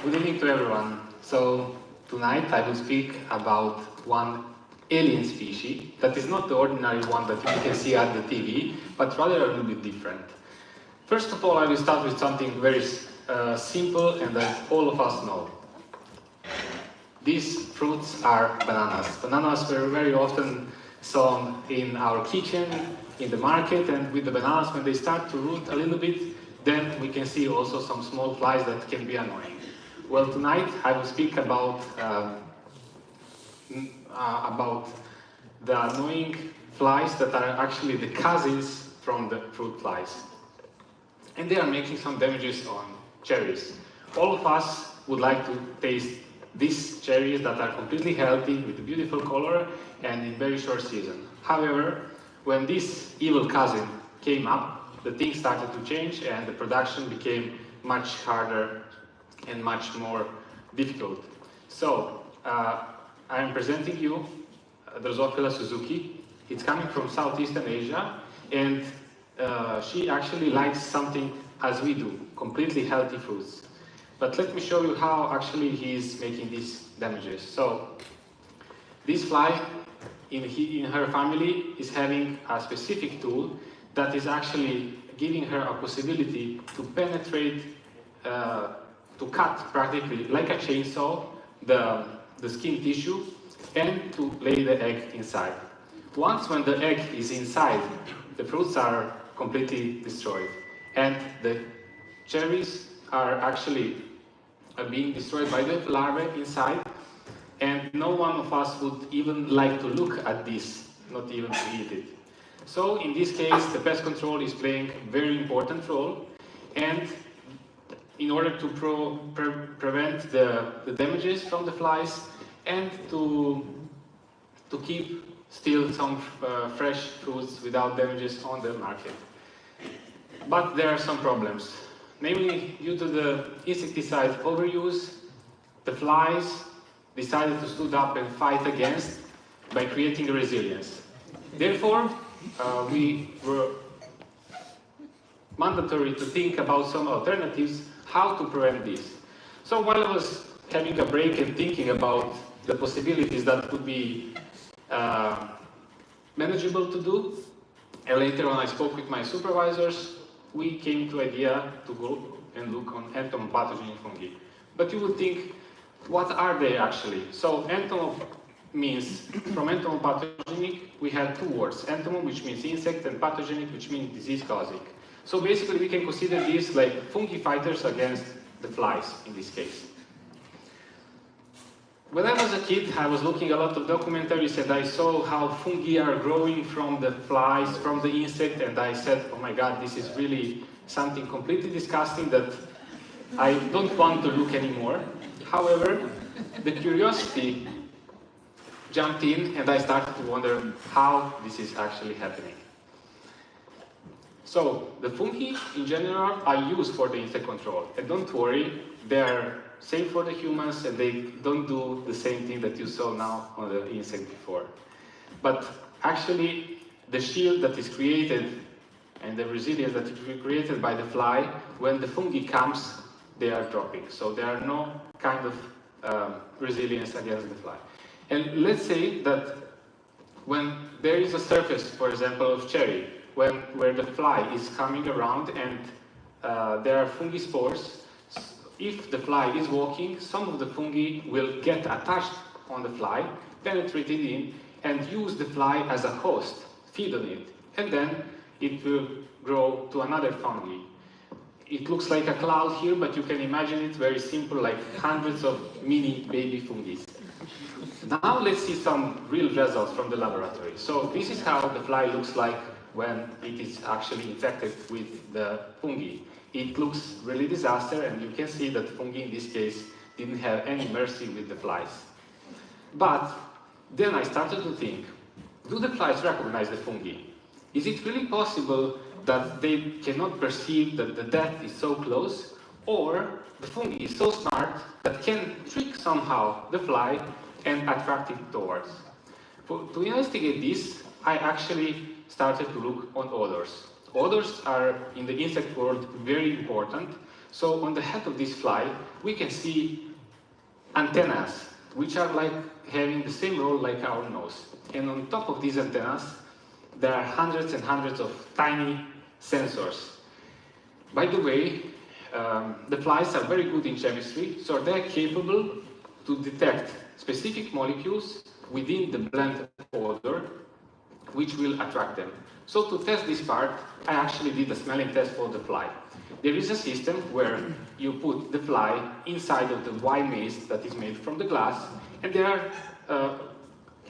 Good evening to everyone. So tonight I will speak about one alien species that is not the ordinary one that you can see at the TV, but rather a little bit different. First of all, I will start with something very simple and that all of us know. These fruits are bananas. Bananas were very often sown in our kitchen, in the market, and with the bananas, when they start to root a little bit, then we can see also some small flies that can be annoying. Well, tonight I will speak about the annoying flies that are actually the cousins from the fruit flies. And they are making some damages on cherries. All of us would like to taste these cherries that are completely healthy, with a beautiful color and in very short season. However, when this evil cousin came up, the things started to change and the production became much harder and much more difficult. So, I am presenting you Drosophila Suzuki. It's coming from Southeastern Asia, and she actually likes something as we do, completely healthy fruits. But let me show you how actually he is making these damages. So, this fly in her family is having a specific tool that is actually giving her a possibility to penetrate, to cut practically like a chainsaw the skin tissue and to lay the egg inside. Once when the egg is inside, the fruits are completely destroyed and the cherries are actually being destroyed by the larvae inside, and no one of us would even like to look at this, not even to eat it. So in this case, the pest control is playing a very important role, and in order to prevent the damages from the flies and to keep still some fresh fruits without damages on the market. But there are some problems. Namely, due to the insecticide overuse, the flies decided to stood up and fight against by creating a resilience. Therefore, we were mandatory to think about some alternatives, how to prevent this. So while I was having a break and thinking about the possibilities that could be manageable to do, and later on I spoke with my supervisors, we came to the idea to go and look on entomopathogenic fungi. But you would think, what are they actually? So entomo means, from entomopathogenic, we have 2 words. Entomo, which means insect, and pathogenic, which means disease-causing. So basically we can consider these like fungi fighters against the flies, in this case. When I was a kid, I was looking a lot of documentaries and I saw how fungi are growing from the flies, from the insect, and I said, oh my god, this is really something completely disgusting that I don't want to look anymore. However, the curiosity jumped in and I started to wonder how this is actually happening. So the fungi in general are used for the insect control. And don't worry, they are safe for the humans and they don't do the same thing that you saw now on the insect before. But actually, the shield that is created and the resilience that is created by the fly, when the fungi comes, they are dropping. So there are no kind of resilience against the fly. And let's say that when there is a surface, for example, of cherry, where the fly is coming around and there are fungi spores, if the fly is walking, some of the fungi will get attached on the fly, penetrate it in, and use the fly as a host, feed on it, and then it will grow to another fungi. It looks like a cloud here, but you can imagine it very simple, like hundreds of mini baby fungi. Now let's see some real results from the laboratory. So this is how the fly looks like when it is actually infected with the fungi. It looks really disaster, and you can see that fungi in this case didn't have any mercy with the flies. But then I started to think, do the flies recognize the fungi? Is it really possible that they cannot perceive that the death is so close, or the fungi is so smart that can trick somehow the fly and attract it towards? To investigate this, I actually started to look on odors. Odors are, in the insect world, very important. So on the head of this fly, we can see antennas, which are like having the same role like our nose. And on top of these antennas, there are hundreds and hundreds of tiny sensors. By the way, the flies are very good in chemistry, so they're capable to detect specific molecules within the blend odor, which will attract them. So to test this part, I actually did a smelling test for the fly. There is a system where you put the fly inside of the wine maze that is made from the glass, and there are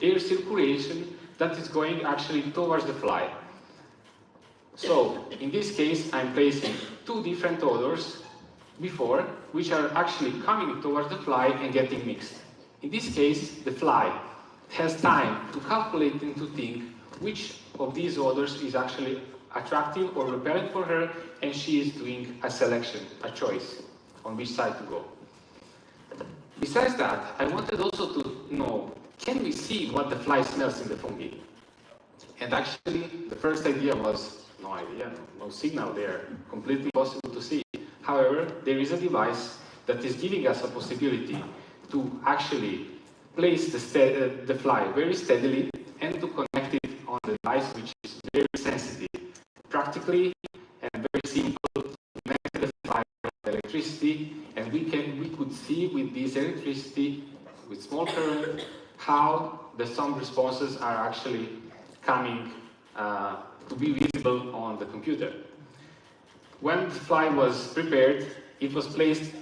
air circulation that is going actually towards the fly. So in this case, I'm placing two different odors before, which are actually coming towards the fly and getting mixed. In this case, the fly has time to calculate and to think which of these odors is actually attractive or repellent for her, and she is doing a selection, a choice on which side to go. Besides that, I wanted also to know, can we see what the fly smells in the fungi? And actually, the first idea was, no idea, no signal there, completely impossible to see. However, there is a device that is giving us a possibility to actually place the fly very steadily and to connect it on the device, which is very sensitive. Practically and very simple, to connect the fly with electricity, and we could see with this electricity, with small current, how the sound responses are actually coming to be visible on the computer. When the fly was prepared, it was placed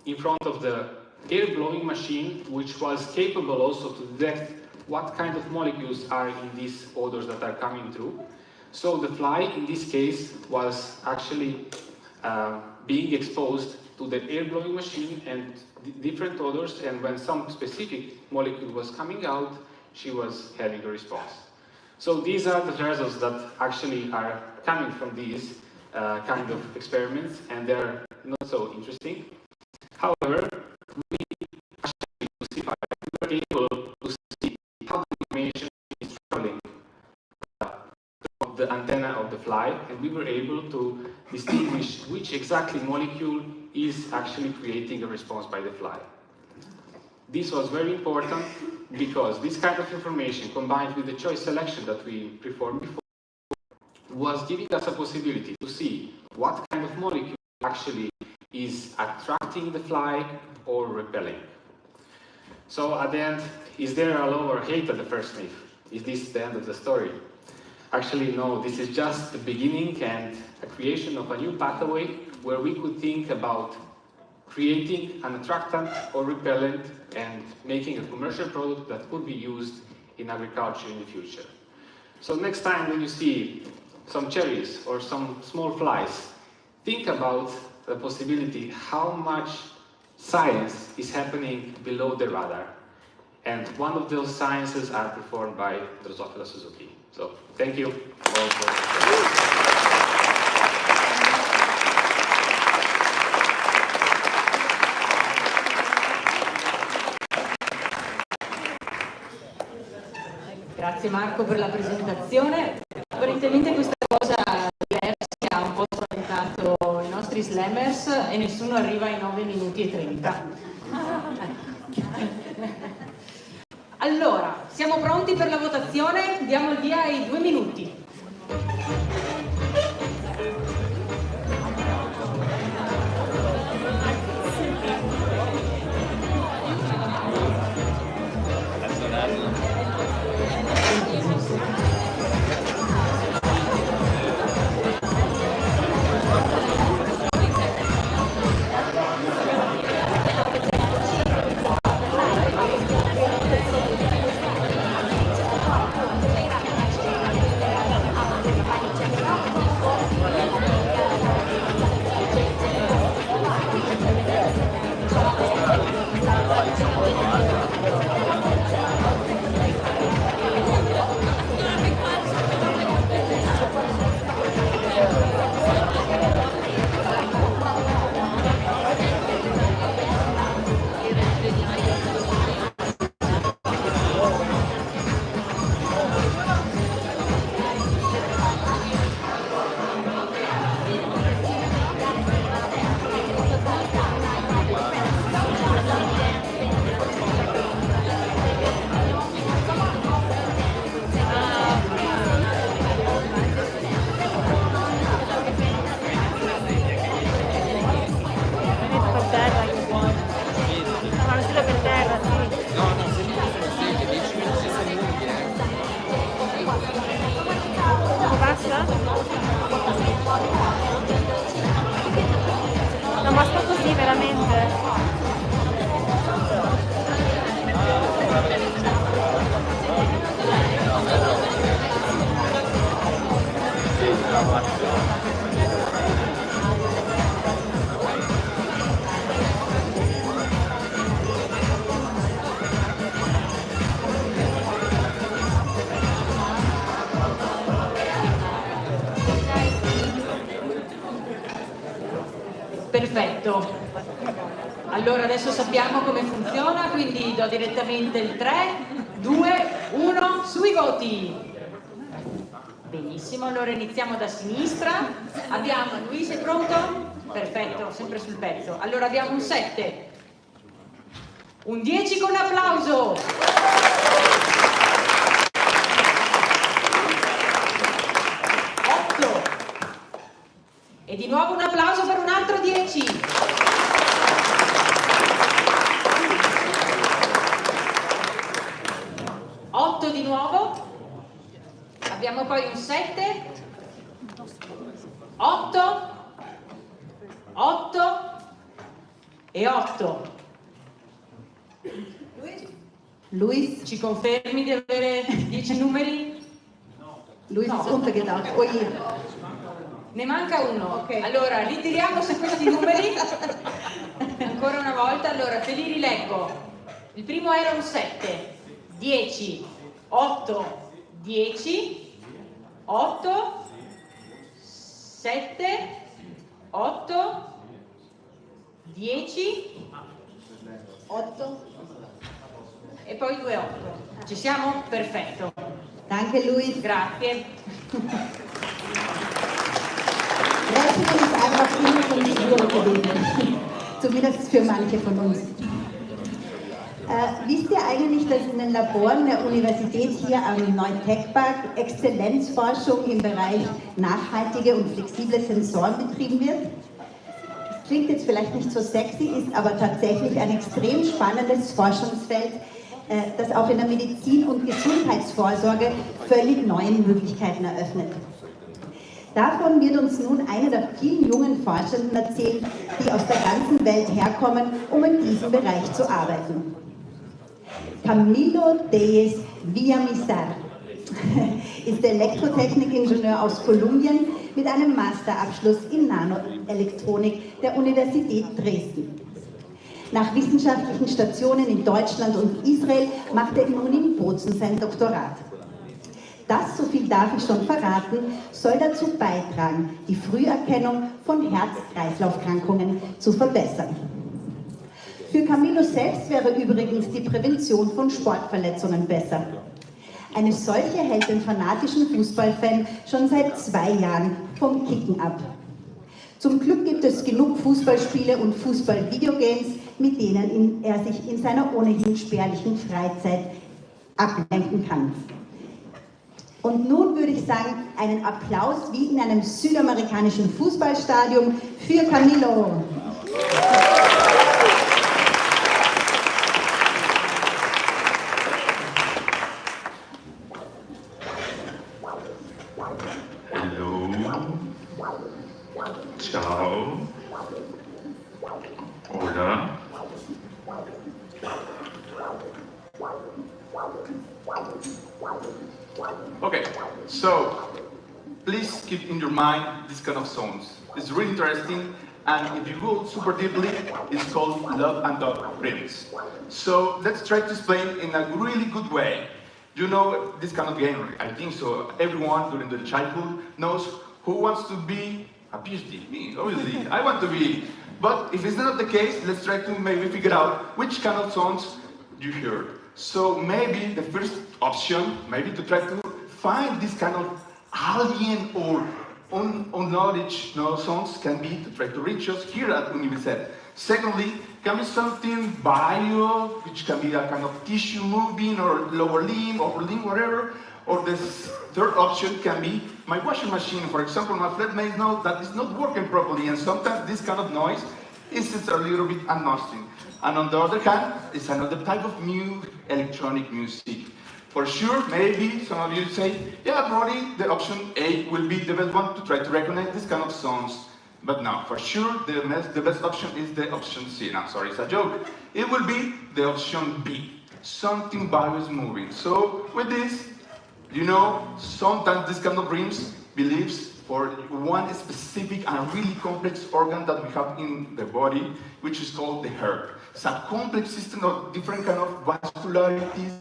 in front of the air blowing machine, which was capable also to detect what kind of molecules are in these odors that are coming through. So the fly, in this case, was actually being exposed to the air blowing machine and different odors, and when some specific molecule was coming out, she was having a response. So these are the results that actually are coming from these kind of experiments, and they're not so interesting. However, we actually were able to see how the information is traveling from the antenna of the fly, and we were able to distinguish which exactly molecule is actually creating a response by the fly. This was very important because this kind of information, combined with the choice selection that we performed before, was giving us a possibility to see what kind of molecule actually is attracting the fly or repelling. So at the end, is there a love or hate at the first sniff? Is this the end of the story? Actually, no, this is just the beginning and a creation of a new pathway where we could think about creating an attractant or repellent and making a commercial product that could be used in agriculture in the future. So next time when you see some cherries or some small flies, think about the possibility how much science is happening below the radar. And one of those sciences are performed by Drosophila Suzuki. So thank you all for Grazie Marco per la presentazione. Apparentemente questa cosa diversa ha un po' spaventato i nostri slammers e nessuno arriva ai 9 minuti e 30. Allora, siamo pronti per la votazione? Diamo il via ai 2 minuti. No, ma sto così veramente. Perfetto, allora adesso sappiamo come funziona, quindi do direttamente il 3, 2, 1, sui voti. Benissimo, allora iniziamo da sinistra. Abbiamo, Luis, sei pronto? Perfetto, sempre sul pezzo. Allora abbiamo un 7, un 10 con applauso, 8 e di nuovo un applauso per un altro 10. 8 di nuovo. Abbiamo poi un 7, 8, 8 e 8. Luis, Ci confermi di avere 10 numeri? Luis No. ist untergetaucht. Oh je. Ne manca uno. Ok. Allora, ritiriamo su questi numeri. Ancora una volta, allora te li rileggo. Il primo era un 7, 10, 8, 10, 8, 7, 8, 10, 8. e poi 2, 8. Ci siamo? Perfetto. Danke, Luis. Grazie. Rechnen ist einfach immer schon schwierig gewesen. Zumindest für manche von uns. Wisst ihr eigentlich, dass in den Laboren der Universität hier am neuen Tech-Park Exzellenzforschung im Bereich nachhaltige und flexible Sensoren betrieben wird? Das klingt jetzt vielleicht nicht so sexy, ist aber tatsächlich ein extrem spannendes Forschungsfeld, das auch in der Medizin und Gesundheitsvorsorge völlig neuen Möglichkeiten eröffnet. Davon wird uns nun eine der vielen jungen Forschenden erzählen, die aus der ganzen Welt herkommen, um in diesem Bereich zu arbeiten. Camilo Deyes Villamizar ist Elektrotechnikingenieur aus Kolumbien mit einem Masterabschluss in Nanoelektronik der Universität Dresden. Nach wissenschaftlichen Stationen in Deutschland und Israel macht er nun in Bozen sein Doktorat. Das, so viel darf ich schon verraten, soll dazu beitragen, die Früherkennung von Herz-Kreislauf-Krankungen zu verbessern. Für Camillo selbst wäre übrigens die Prävention von Sportverletzungen besser. Eine solche hält den fanatischen Fußballfan schon seit 2 Jahren vom Kicken ab. Zum Glück gibt es genug Fußballspiele und Fußball-Videogames, mit denen er sich in seiner ohnehin spärlichen Freizeit ablenken kann. Und nun würde ich sagen, einen Applaus wie in einem südamerikanischen Fußballstadion für Camillo. Hello. Ciao. Hola. Okay, so please keep in your mind this kind of songs. It's really interesting, and if you go super deeply, it's called Love and Dog Remix. So let's try to explain in a really good way. You know this kind of game, I think so. Everyone during the childhood knows who wants to be a PhD. Me, obviously, I want to be. But if it's not the case, let's try to maybe figure out which kind of songs you heard. So maybe the first option, maybe to try to find this kind of alien or unknowledge songs can be to try to reach us here at University. Secondly, can be something bio, which can be a kind of tissue moving or lower limb, upper limb, whatever. Or the third option can be my washing machine. For example, my flatmates know that it's not working properly, and sometimes this kind of noise is a little bit annoying. And on the other hand, it's another type of new electronic music. For sure, maybe some of you say, yeah, probably the option A will be the best one to try to recognize this kind of songs. But no, for sure, the best option is the option C. No, sorry, it's a joke. It will be the option B. Something bio is moving. So with this, you know, sometimes this kind of dreams believes for one specific and really complex organ that we have in the body, which is called the heart. It's a complex system of different kind of vascularities,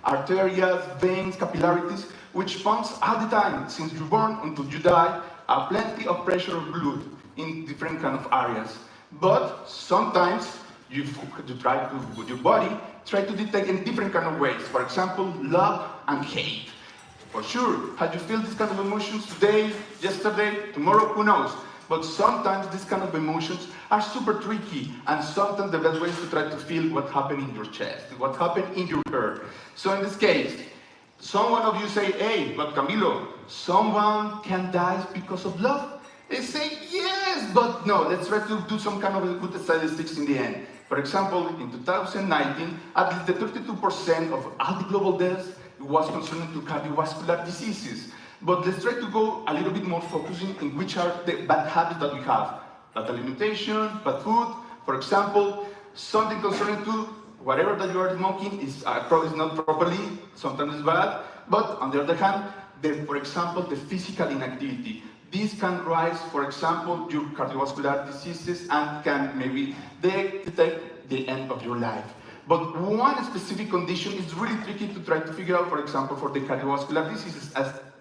arteries, veins, capillarities, which pumps all the time, since you're born until you die, plenty of pressure of blood in different kind of areas. But sometimes you try to, with your body, try to detect in different kind of ways. For example, love and hate. For sure, how you feel this kind of emotions today, yesterday, tomorrow, who knows? But sometimes these kind of emotions are super tricky, and sometimes the best way is to try to feel what happened in your chest, what happened in your heart. So in this case, someone of you say, hey, but Camilo, someone can die because of love? They say, yes, but no, let's try to do some kind of good statistics in the end. For example, in 2019, at least the 32% of all the global deaths was concerned to cardiovascular diseases. But let's try to go a little bit more focusing in which are the bad habits that we have. Bad alimentation, bad food. For example, something concerning to whatever that you are smoking is probably not properly, sometimes it's bad. But on the other hand, for example, the physical inactivity. This can rise, for example, your cardiovascular diseases and can maybe detect the end of your life. But one specific condition is really tricky to try to figure out, for example, for the cardiovascular diseases,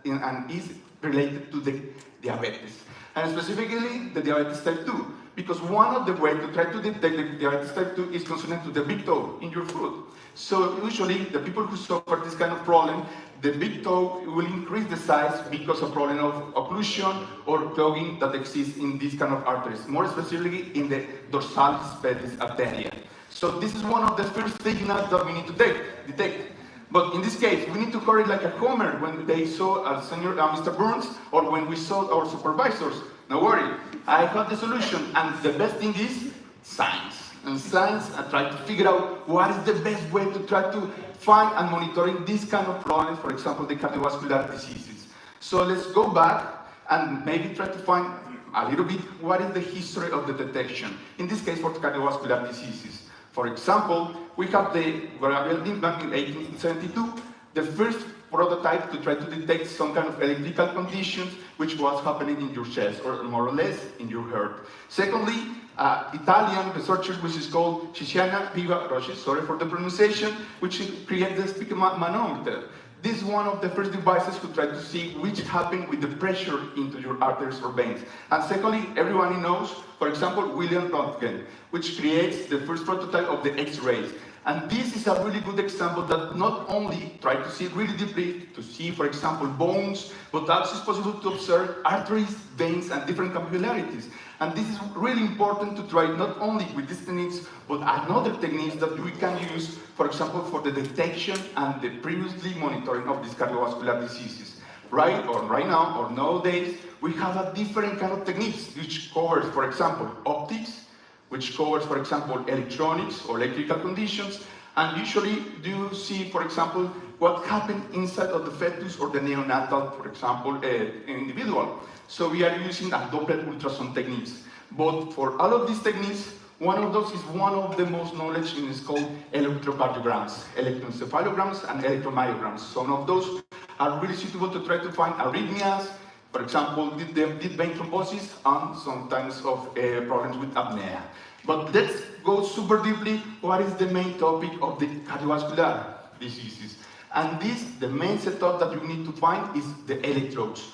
and is related to the diabetes. And specifically, the diabetes type 2. Because one of the ways to try to detect the diabetes type 2 is concerned to the big toe in your foot. So usually, the people who suffer this kind of problem, the big toe will increase the size because of problem of occlusion or clogging that exists in these kind of arteries, more specifically in the dorsalis pedis arteria. So this is one of the first signals that we need to detect. But in this case, we need to correct like a Homer when they saw Mr. Burns, or when we saw our supervisors. No worry, I have the solution, and the best thing is science. And science, I try to figure out what is the best way to try to find and monitoring these kind of problems, for example, the cardiovascular diseases. So let's go back and maybe try to find a little bit what is the history of the detection. In this case, for cardiovascular diseases. For example, we have the variable back in 1872, the first prototype to try to detect some kind of electrical conditions which was happening in your chest, or more or less in your heart. Secondly, Italian researcher which is called Ciciana Piva Roche, sorry for the pronunciation, which created the speaker manometer. This is one of the first devices to try to see which happens with the pressure into your arteries or veins. And secondly, everyone knows, for example, William Röntgen, which creates the first prototype of the X-rays. And this is a really good example that not only try to see really deeply, to see, for example, bones, but also it's possible to observe arteries, veins, and different capillarities. And this is really important to try not only with these techniques, but another techniques that we can use, for example, for the detection and the previously monitoring of these cardiovascular diseases. Right now, or nowadays, we have a different kind of techniques, which covers, for example, optics, which covers, for example, electronics or electrical conditions, and usually do see, for example, what happened inside of the fetus or the neonatal, for example, individual. So we are using a Doppler ultrasound techniques. But for all of these techniques, one of those is one of the most knowledge in is called electrocardiograms, electroencephalograms, and electromyograms. Some of those are really suitable to try to find arrhythmias, for example, deep vein thrombosis, and sometimes of problems with apnea. But let's go super deeply. What is the main topic of the cardiovascular diseases? And the main setup that you need to find is the electrodes.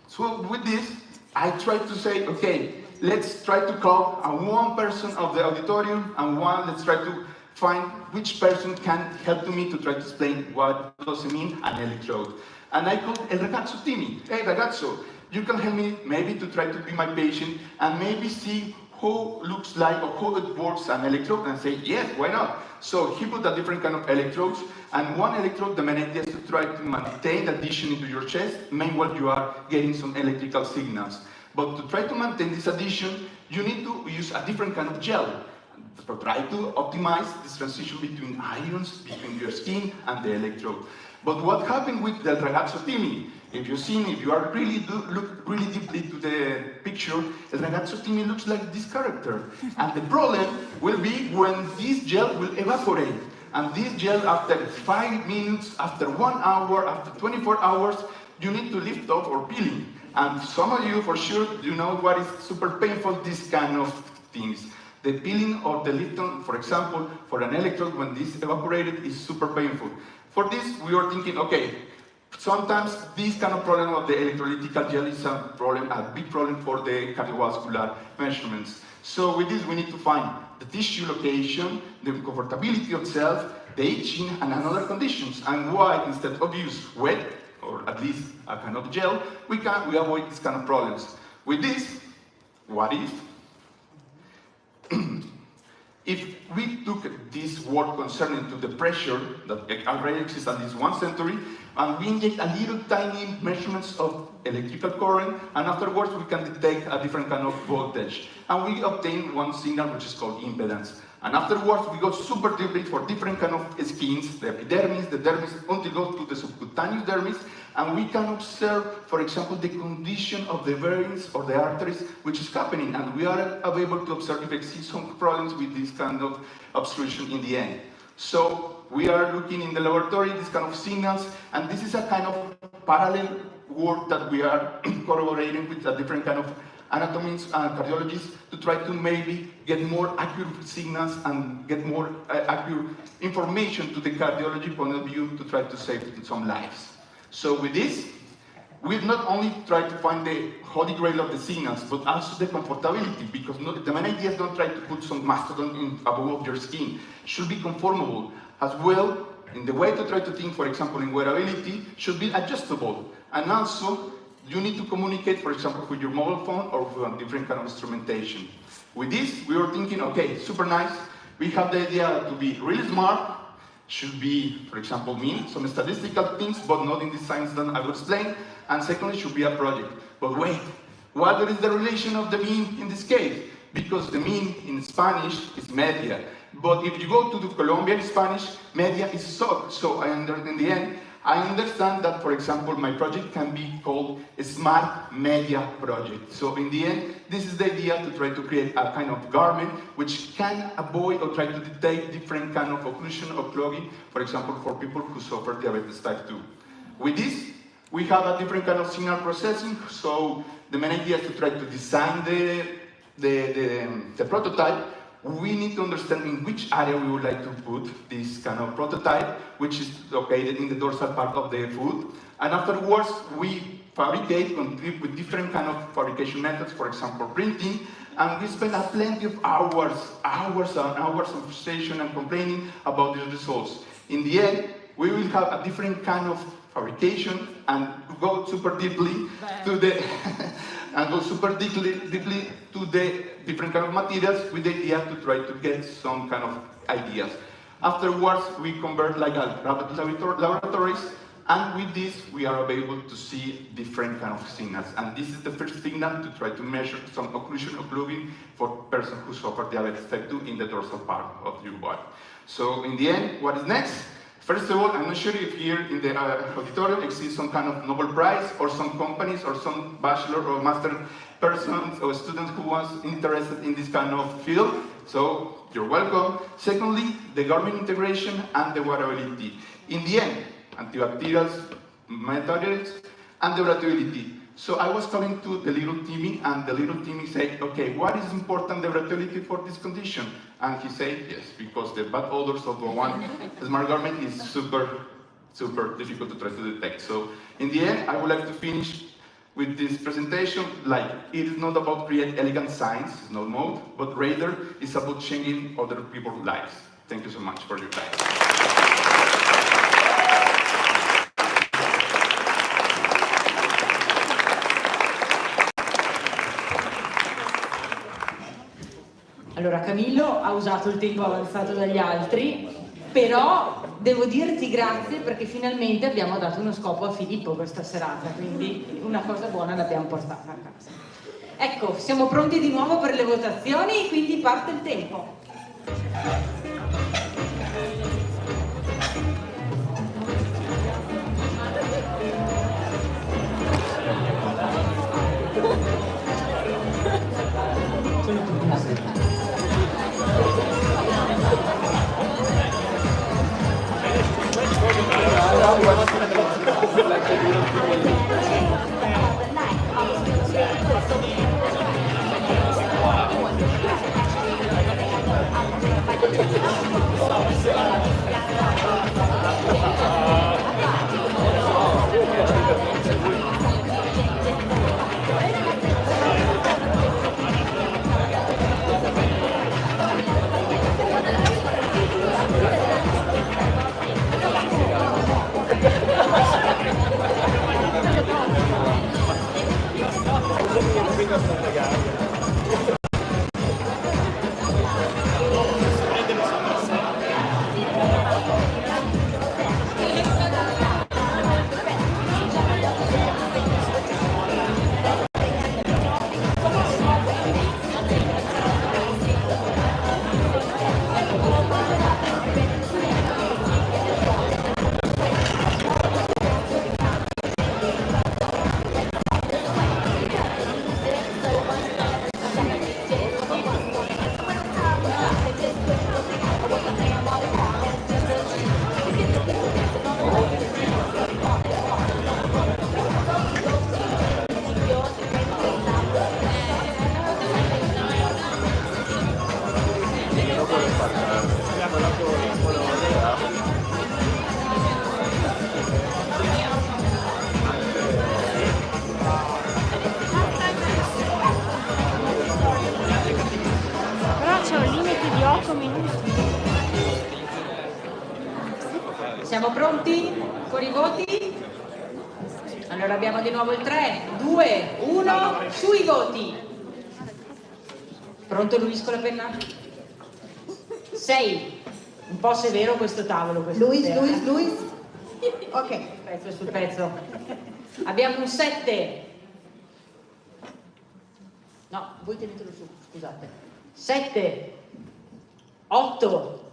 So with this, I try to say, okay, let's try to call one person of the auditorium, and let's try to find which person can help me to try to explain what does it mean an electrode. And I called El Ragazzo Timmy. Hey ragazzo, you can help me maybe to try to be my patient and maybe see who looks like or how it works an electrode, and say, yes, why not? So he put a different kind of electrodes, and one electrode, the main idea is to try to maintain the addition into your chest, meanwhile you are getting some electrical signals. But to try to maintain this addition, you need to use a different kind of gel. So try to optimize this transition between ions, between your skin and the electrode. But what happened with the Ragazzo Timmy? If you are look really deeply to the picture, the Ragazzo Timmy looks like this character. And the problem will be when this gel will evaporate. And this gel, after 5 minutes, after 1 hour, after 24 hours, you need to lift off or peeling. And some of you, for sure, you know what is super painful, this kind of things. The peeling or the lifting, for example, for an electrode, when this evaporated, is super painful. For this, we are thinking, okay, sometimes this kind of problem of the electrolytical gel is a big problem for the cardiovascular measurements. So with this, we need to find the tissue location, the comfortability itself, the itching, and another conditions. And why, instead of use wet, or at least a kind of gel, we avoid this kind of problems. With this, what if we took this work concerning to the pressure that already exists at least 1 century, and we inject a little tiny measurements of electrical current, and afterwards we can detect a different kind of voltage. And we obtain one signal which is called impedance. And afterwards we go super deeply for different kind of skins, the epidermis, the dermis, until go to the subcutaneous dermis, and we can observe, for example, the condition of the veins or the arteries which is happening, and we are able to observe if exists some problems with this kind of obstruction in the end. So we are looking in the laboratory these kind of signals, and this is a kind of parallel work that we are corroborating with a different kind of anatomists and cardiologists to try to maybe get more accurate signals and get more accurate information to the cardiology point of view to try to save some lives. So with this, we not only try to find the holy grail of the signals, but also the comfortability, because the main idea is don't try to put some mastodon above your skin. It should be conformable. As well, in the way to try to think, for example, in wearability, should be adjustable. And also, you need to communicate, for example, with your mobile phone or with a different kind of instrumentation. With this, we were thinking, okay, super nice. We have the idea to be really smart. Should be, for example, mean, some statistical things, but not in the science that I will explain. And secondly, should be a project. But wait, what is the relation of the mean in this case? Because the mean in Spanish is media. But if you go to the Colombian Spanish, media is so. So in the end, I understand that, for example, my project can be called a smart media project. So in the end, this is the idea to try to create a kind of garment which can avoid or try to detect different kind of occlusion or clogging, for example, for people who suffer diabetes type 2. With this, we have a different kind of signal processing. So the main idea is to try to design the the prototype, we need to understand in which area we would like to put this kind of prototype, which is located in the dorsal part of the foot. And afterwards, we fabricate with different kind of fabrication methods, for example, printing, and we spend plenty of hours and hours of frustration and complaining about these results. In the end, we will have a different kind of fabrication and go super deeply to the different kind of materials with the idea to try to get some kind of ideas. Afterwards, we convert like a laboratories, and with this, we are able to see different kind of signals. And this is the first signal to try to measure some occlusion of globin for person who suffer diabetes type 2 in the dorsal part of your body. So in the end, what is next? First of all, I'm not sure if here in the auditorium exists some kind of Nobel Prize or some companies or some bachelor or master persons or students who was interested in this kind of field. So you're welcome. Secondly, the government integration and the wearability. In the end, antibacterials, materials, and the wearability. So I was talking to the little Timmy, and the little Timmy said, okay, what is important the wearability for this condition? And he said, yes, because the bad odors of the one smart garment is super difficult to try to detect. So in the end, I would like to finish with this presentation, like, it is not about create elegant signs, it's not mode, but rather it's about changing other people's lives. Thank you so much for your time. Allora, Camillo ha usato il tempo avanzato dagli altri, però devo dirti grazie perché finalmente abbiamo dato uno scopo a Filippo questa serata, quindi una cosa buona l'abbiamo portata a casa. Ecco, siamo pronti di nuovo per le votazioni, quindi parte il tempo. Siamo pronti con i voti? Allora abbiamo di nuovo il 3, 2, 1, sui voti. Pronto Luis con la penna? 6. Un po' severo questo tavolo. Luis. Ok. Pezzo sul pezzo. Abbiamo un 7. No, voi tenetelo su, scusate. 7. 8.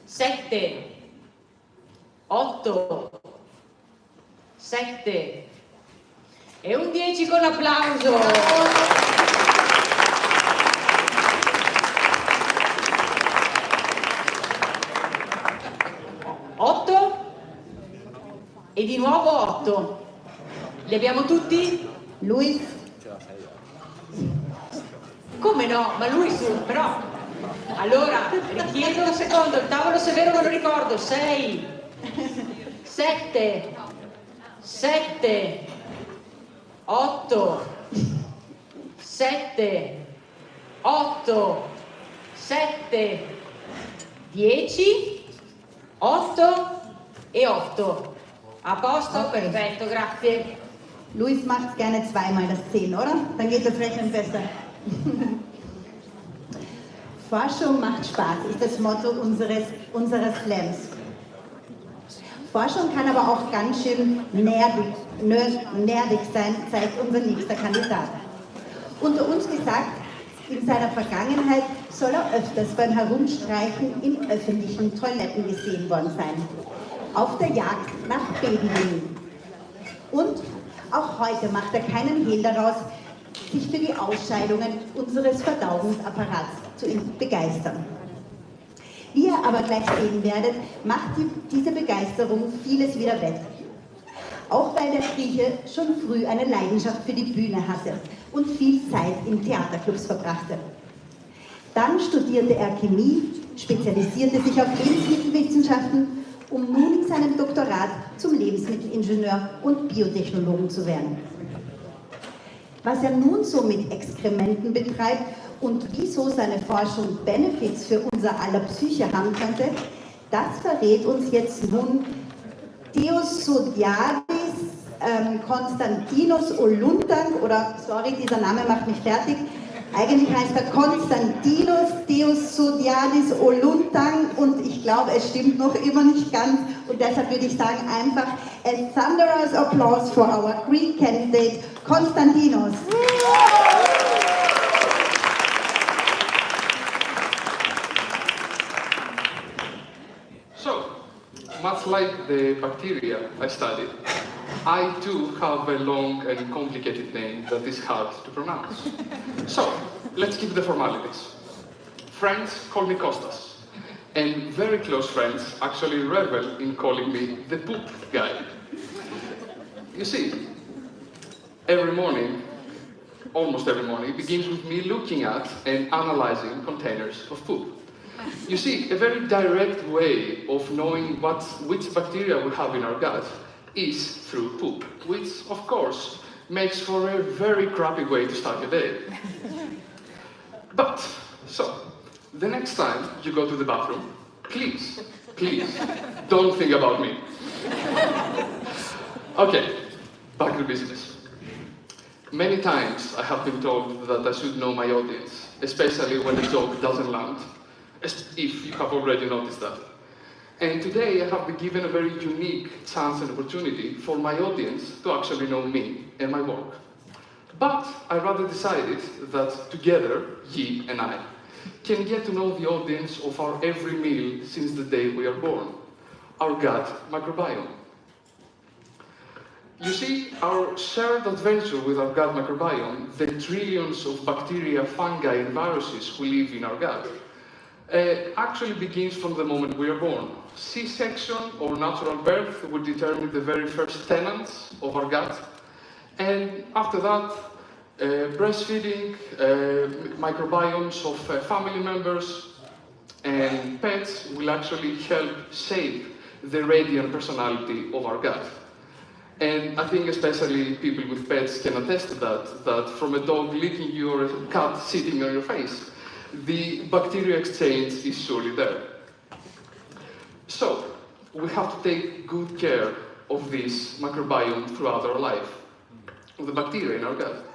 7. 8, 7 e un 10 con l'applauso. E di nuovo 8. Li abbiamo tutti? Luis. Come no? Ma lui su, però. Allora, richiedo un secondo, il tavolo severo me lo ricordo. 6, 7, 7, 8, 7, 8, 7, 10, 8 e 8. A posto? Okay. Perfetto, grazie. Luis macht gerne zweimal das 10, oder? Dann geht das Rechnen besser. Forschung macht Spaß ist das Motto unseres Slams. Forschung kann aber auch ganz schön nerdig sein, zeigt unser nächster Kandidat. Unter uns gesagt, in seiner Vergangenheit soll er öfters beim Herumstreichen in öffentlichen Toiletten gesehen worden sein. Auf der Jagd nach Babylinen. Und auch heute macht er keinen Hehl daraus, sich für die Ausscheidungen unseres Verdauungsapparats zu begeistern. Wie ihr aber gleich sehen werdet, macht diese Begeisterung vieles wieder wett. Auch weil der Grieche schon früh eine Leidenschaft für die Bühne hatte und viel Zeit in Theaterclubs verbrachte. Dann studierte er Chemie, spezialisierte sich auf Lebensmittelwissenschaften, um nun in seinem Doktorat zum Lebensmittelingenieur und Biotechnologen zu werden. Was er nun so mit Exkrementen betreibt und wieso seine Forschung Benefits für unser aller Psyche haben könnte, das verrät uns jetzt nun Theosodiadis Konstantinos Oluntan, oder sorry, dieser Name macht mich fertig. Eigentlich heißt er Konstantinos Theosodiadis Oluntan und ich glaube, es stimmt noch immer nicht ganz und deshalb würde ich sagen einfach a thunderous applause for our Greek candidate Konstantinos. So, much like the bacteria I studied, I too have a long and complicated name that is hard to pronounce. So, let's keep the formalities. Friends call me Kostas, and very close friends actually revel in calling me the poop guy. You see, every morning, almost every morning, it begins with me looking at and analyzing containers of poop. You see, a very direct way of knowing which bacteria we have in our gut is through poop, which, of course, makes for a very crappy way to start your day. But, so, the next time you go to the bathroom, please, don't think about me. Okay, back to business. Many times I have been told that I should know my audience, especially when a joke doesn't land, if you have already noticed that. And today I have been given a very unique chance and opportunity for my audience to actually know me and my work. But I rather decided that together, ye and I, can get to know the audience of our every meal since the day we are born, our gut microbiome. You see, our shared adventure with our gut microbiome, the trillions of bacteria, fungi and viruses who live in our gut, actually begins from the moment we are born. C-section or natural birth would determine the very first tenants of our gut. And after that, breastfeeding, microbiomes of family members and pets will actually help shape the radiant personality of our gut. And I think especially people with pets can attest to that from a dog licking you or a cat sitting on your face, the bacteria exchange is surely there. So, we have to take good care of this microbiome throughout our life, of the bacteria in our gut.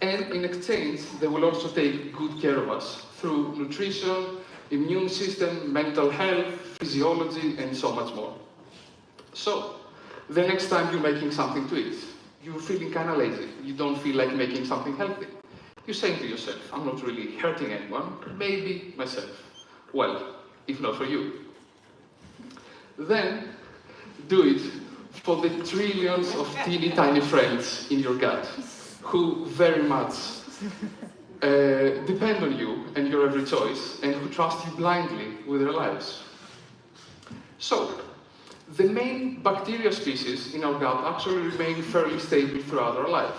And in exchange, they will also take good care of us through nutrition, immune system, mental health, physiology, and so much more. So, the next time you're making something to eat, you're feeling kind of lazy, you don't feel like making something healthy. You're saying to yourself, I'm not really hurting anyone, maybe myself. Well, if not for you. Then, do it for the trillions of teeny tiny friends in your gut, who very much depend on you and your every choice, and who trust you blindly with their lives. So, the main bacteria species in our gut actually remain fairly stable throughout our life.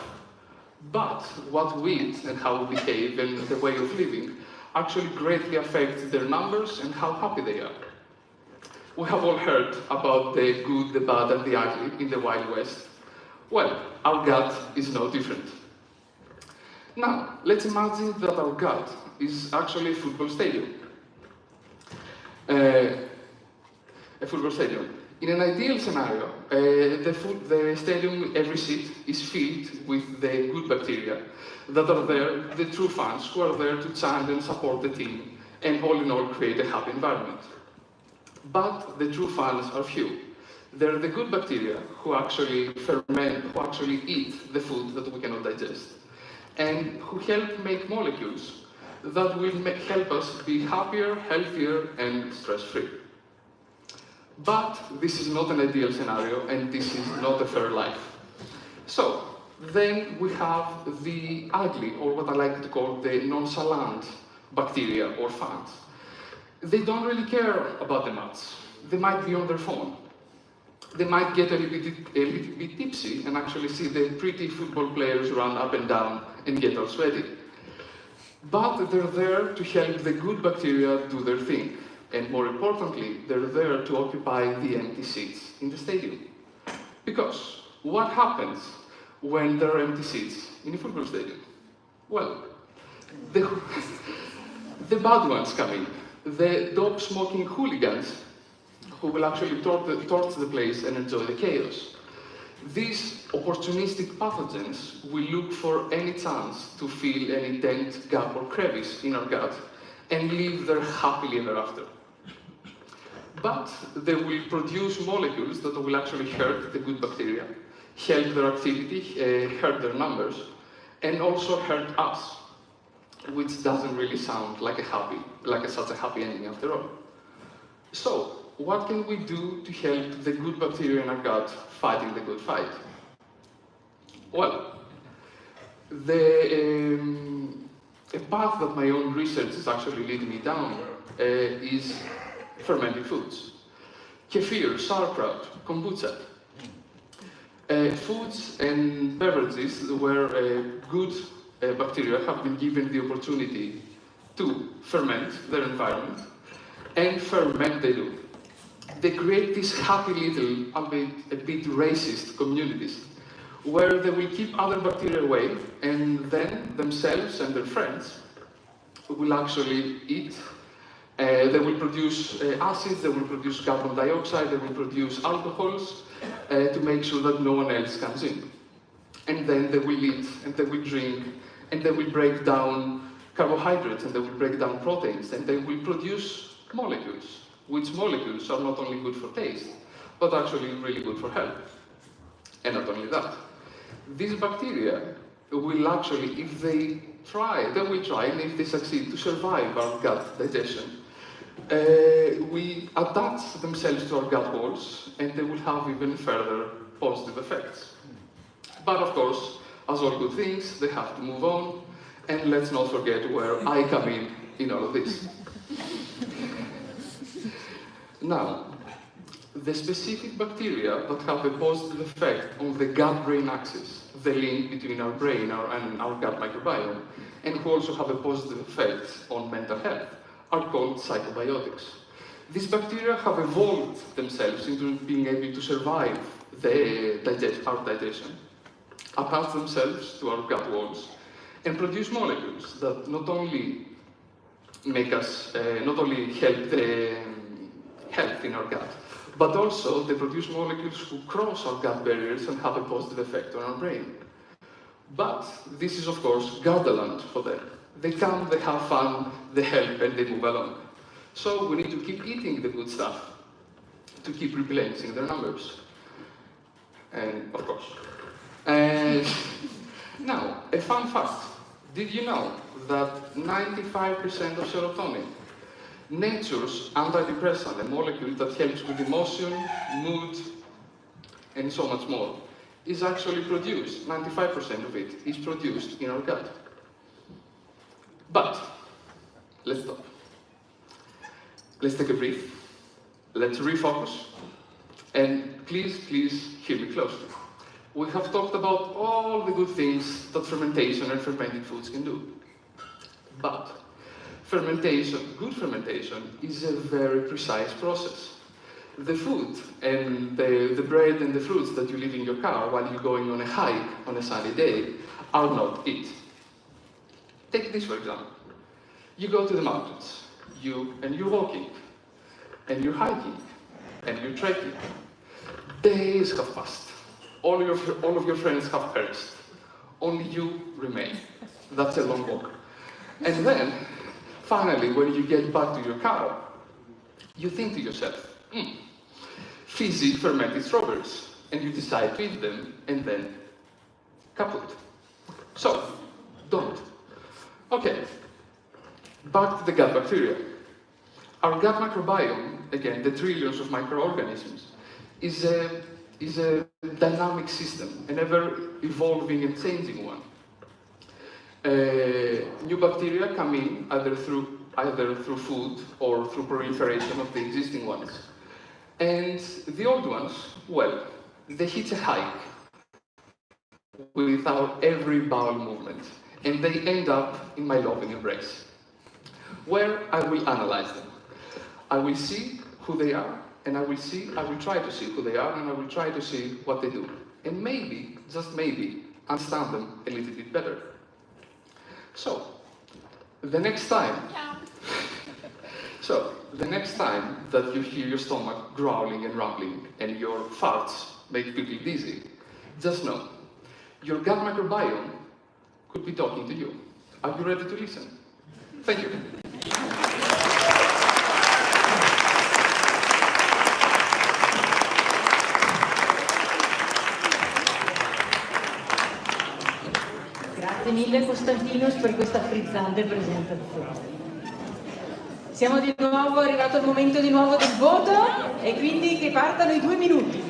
But what we eat and how we behave and the way of living actually greatly affects their numbers and how happy they are. We have all heard about the good, the bad, and the ugly in the Wild West. Well, our gut is no different. Now, let's imagine that our gut is actually a football stadium. A football stadium. In an ideal scenario, the stadium, every seat, is filled with the good bacteria that are there, the true fans who are there to chant and support the team, and all in all create a happy environment. But the true fans are few. They're the good bacteria who actually ferment, who actually eat the food that we cannot digest, and who help make molecules that will help us be happier, healthier, and stress-free. But this is not an ideal scenario, and this is not a fair life. So, then we have the ugly, or what I like to call the nonchalant bacteria or fans. They don't really care about the nuts. They might be on their phone. They might get a little bit tipsy and actually see the pretty football players run up and down and get all sweaty. But they're there to help the good bacteria do their thing. And more importantly, they're there to occupy the empty seats in the stadium. Because what happens when there are empty seats in a football stadium? Well, the bad ones come in. The dope-smoking hooligans who will actually torch the place and enjoy the chaos. These opportunistic pathogens will look for any chance to fill any dent, gap, or crevice in our gut and live there happily ever after. But they will produce molecules that will actually hurt the good bacteria, help their activity, hurt their numbers, and also hurt us, which doesn't really sound like such a happy ending after all. So, what can we do to help the good bacteria in our gut fighting the good fight? Well, a path that my own research is actually leading me down is fermented foods. Kefir, sauerkraut, kombucha. Foods and beverages where good bacteria have been given the opportunity to ferment their environment, and ferment they do. They create these happy little, albeit a bit racist communities, where they will keep other bacteria away, and then themselves and their friends will actually eat. They will produce acids, they will produce carbon dioxide, they will produce alcohols to make sure that no one else comes in. And then they will eat, and they will drink, and they will break down carbohydrates, and they will break down proteins, and they will produce molecules, which molecules are not only good for taste, but actually really good for health. And not only that, these bacteria will actually, if they will try, and if they succeed to survive our gut digestion, we attach themselves to our gut walls, and they will have even further positive effects. But of course, as all good things, they have to move on, and let's not forget where I come in all of this. Now, the specific bacteria that have a positive effect on the gut-brain axis, the link between our brain and our gut microbiome, and who also have a positive effect on mental health, are called psychobiotics. These bacteria have evolved themselves into being able to survive our digestion, attach themselves to our gut walls, and produce molecules that not only help the health in our gut, but also they produce molecules who cross our gut barriers and have a positive effect on our brain. But this is, of course, Gardaland for them. They come, they have fun, they help, and they move along. So we need to keep eating the good stuff to keep replenishing their numbers. And, of course. Now, a fun fact. Did you know that 95% of serotonin, nature's antidepressant, a molecule that helps with emotion, mood, and so much more, is actually produced, 95% of it is produced in our gut. But, let's stop. Let's take a breath. Let's refocus. And please hear me closely. We have talked about all the good things that fermentation and fermented foods can do. But fermentation, good fermentation, is a very precise process. The food and the bread and the fruits that you leave in your car while you're going on a hike on a sunny day are not it. Take this for example. You go to the mountains, and you're walking, and you're hiking, and you're trekking. Days have passed. All of your friends have perished. Only you remain. That's a long walk. And then, finally, when you get back to your car, you think to yourself, fizzy fermented strawberries, and you decide to eat them, and then kaput. So, don't. Okay, back to the gut bacteria. Our gut microbiome, again, the trillions of microorganisms, is a dynamic system, an ever-evolving and changing one. New bacteria come in either through food or through proliferation of the existing ones. And the old ones, well, they hitch a hike with our every bowel movement, and they end up in my loving embrace, where I will analyze them. I will see who they are, and I will try to see who they are, and I will try to see what they do. And maybe, just maybe, understand them a little bit better. So, the next time that you hear your stomach growling and rumbling and your farts make people dizzy, just know, your gut microbiome could be talking to you. Are you ready to listen? Thank you. Grazie mille Costantinos per questa frizzante presentazione. Siamo di nuovo, è arrivato il momento di nuovo del voto e quindi che partano i 2 minuti.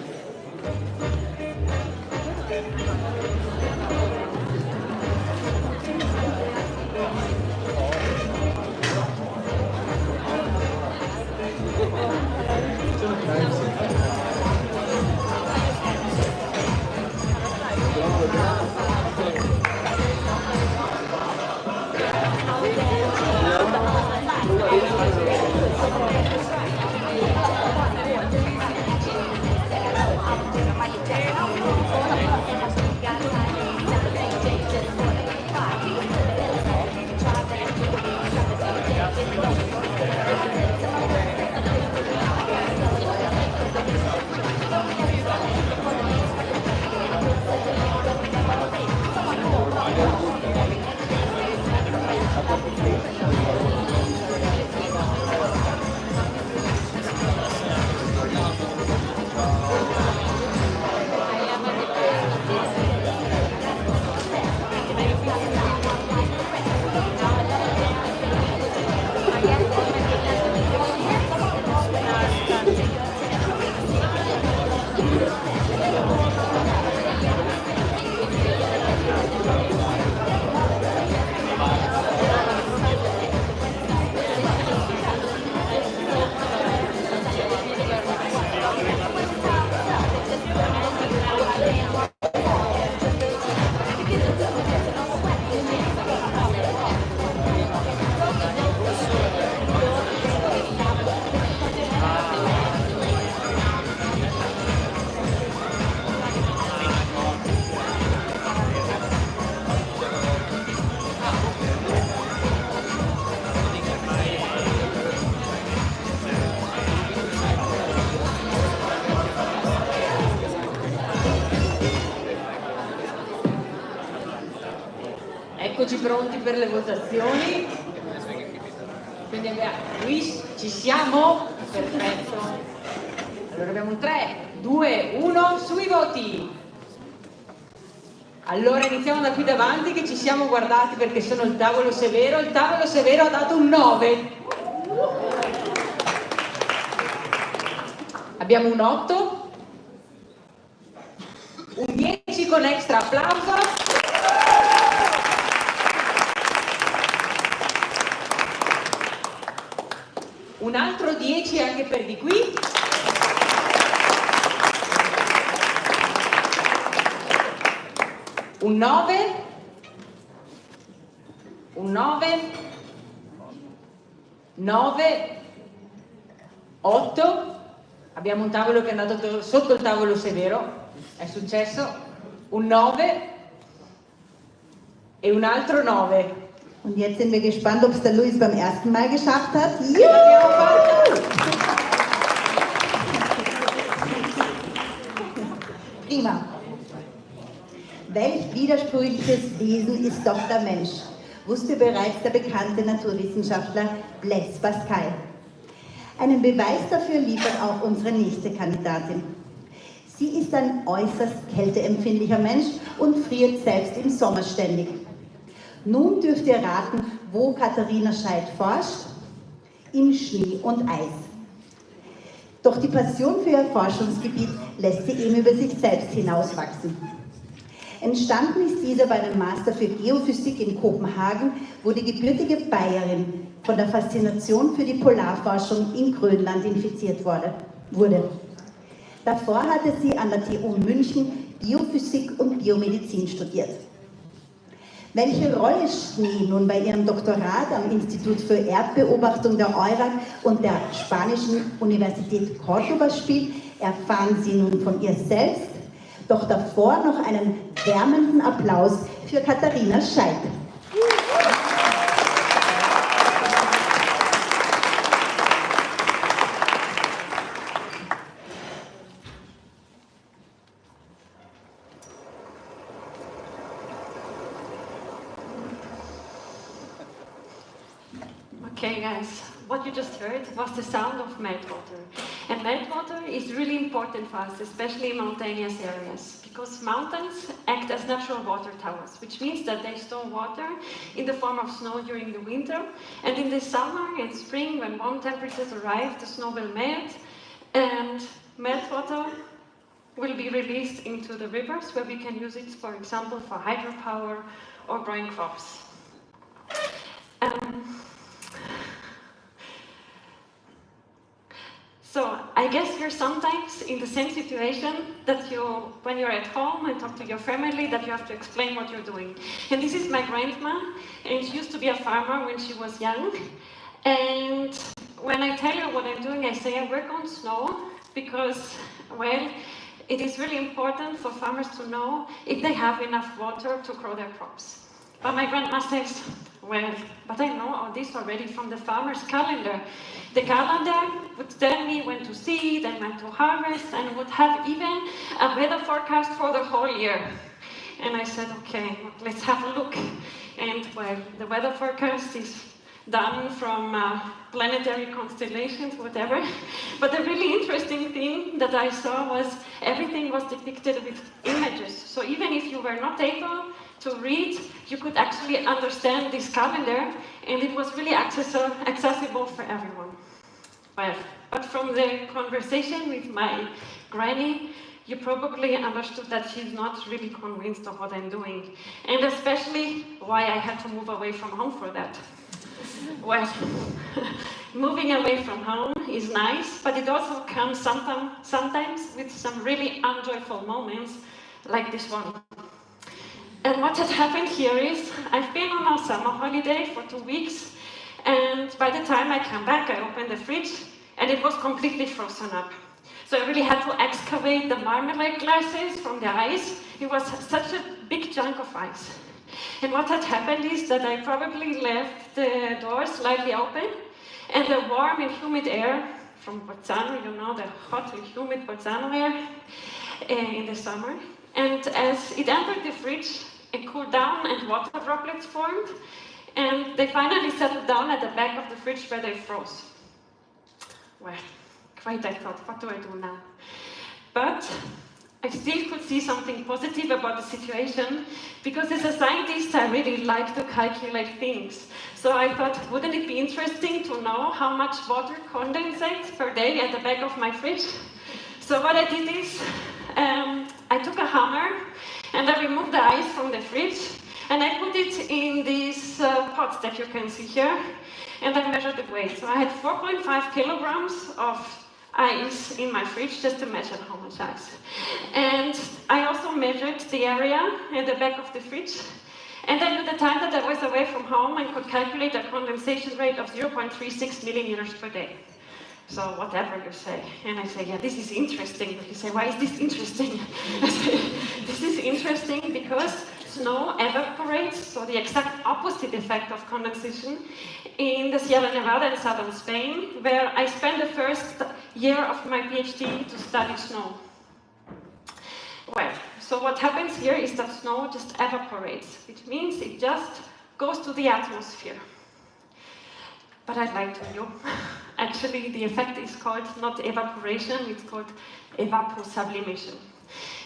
Eccoci pronti per le votazioni. Quindi Luis, ci siamo? Perfetto. Allora abbiamo un 3, 2, 1, sui voti. Allora iniziamo da qui davanti che ci siamo guardati perché sono il tavolo severo. Il tavolo severo ha dato un 9. Abbiamo un 8. Un 10 con extra applauso. Un altro 10 anche per di qui. un 9, un 9, 9, 8, abbiamo un tavolo che è andato sotto il tavolo severo, è successo, un 9 e un altro 9. Und jetzt sind wir gespannt, ob es der Luis beim ersten Mal geschafft hat. Prima. Welch widersprüchliches Wesen ist doch der Mensch, wusste bereits der bekannte Naturwissenschaftler Blaise Pascal. Einen Beweis dafür liefert auch unsere nächste Kandidatin. Sie ist ein äußerst kälteempfindlicher Mensch und friert selbst im Sommer ständig. Nun dürft ihr raten, wo Katharina Scheidt forscht? In Schnee und Eis. Doch die Passion für ihr Forschungsgebiet lässt sie eben über sich selbst hinauswachsen. Entstanden ist dieser bei einem Master für Geophysik in Kopenhagen, wo die gebürtige Bayerin von der Faszination für die Polarforschung in Grönland infiziert wurde. Davor hatte sie an der TU München Biophysik und Biomedizin studiert. Welche Rolle Schnee nun bei ihrem Doktorat am Institut für Erdbeobachtung der EURAG und der spanischen Universität Córdoba spielt, erfahren Sie nun von ihr selbst. Doch davor noch einen wärmenden Applaus für Katharina Scheidt. Okay guys, what you just heard was the sound of meltwater. And meltwater is really important for us, especially in mountainous areas, because mountains act as natural water towers, which means that they store water in the form of snow during the winter, and in the summer and spring, when warm temperatures arrive, the snow will melt, and meltwater will be released into the rivers, where we can use it, for example, for hydropower or growing crops. So I guess you're sometimes in the same situation that when you're at home and talk to your family, that you have to explain what you're doing. And this is my grandma, and she used to be a farmer when she was young. And when I tell her what I'm doing, I say I work on snow because, well, it is really important for farmers to know if they have enough water to grow their crops. But my grandma says, well, but I know all this already from the farmer's calendar. The calendar would tell me when to seed and when to harvest, and would have even a weather forecast for the whole year. And I said, okay, let's have a look. And well, the weather forecast is done from planetary constellations, whatever. But the really interesting thing that I saw was everything was depicted with images. So even if you were not able to read, you could actually understand this calendar, and it was really accessible for everyone. Well, but from the conversation with my granny, you probably understood that she's not really convinced of what I'm doing, and especially why I had to move away from home for that. Well, moving away from home is nice, but it also comes sometimes with some really unjoyful moments, like this one. And what had happened here is, I've been on a summer holiday for 2 weeks, and by the time I came back, I opened the fridge, and it was completely frozen up. So I really had to excavate the marmalade glasses from the ice. It was such a big chunk of ice. And what had happened is that I probably left the door slightly open, and the warm and humid air from Bolzano, you know, the hot and humid Bolzano air in the summer. And as it entered the fridge, it cooled down and water droplets formed, and they finally settled down at the back of the fridge where they froze. Well, great, I thought, what do I do now? But I still could see something positive about the situation, because as a scientist, I really like to calculate things. So I thought, wouldn't it be interesting to know how much water condensates per day at the back of my fridge? So what I did is, I took a hammer and I removed the ice from the fridge, and I put it in these pots that you can see here, and I measured the weight. So I had 4.5 kilograms of ice in my fridge just to measure how much ice. And I also measured the area at the back of the fridge. And I knew the time that I was away from home and could calculate a condensation rate of 0.36 milliliters per day. So whatever you say. And I say, yeah, this is interesting. But you say, why is this interesting? I say, this is interesting because snow evaporates, so the exact opposite effect of condensation, in the Sierra Nevada in southern Spain, where I spent the first year of my PhD to study snow. Well, so what happens here is that snow just evaporates, which means it just goes to the atmosphere. But I'd like to you. Actually, the effect is called not evaporation, it's called evaposublimation.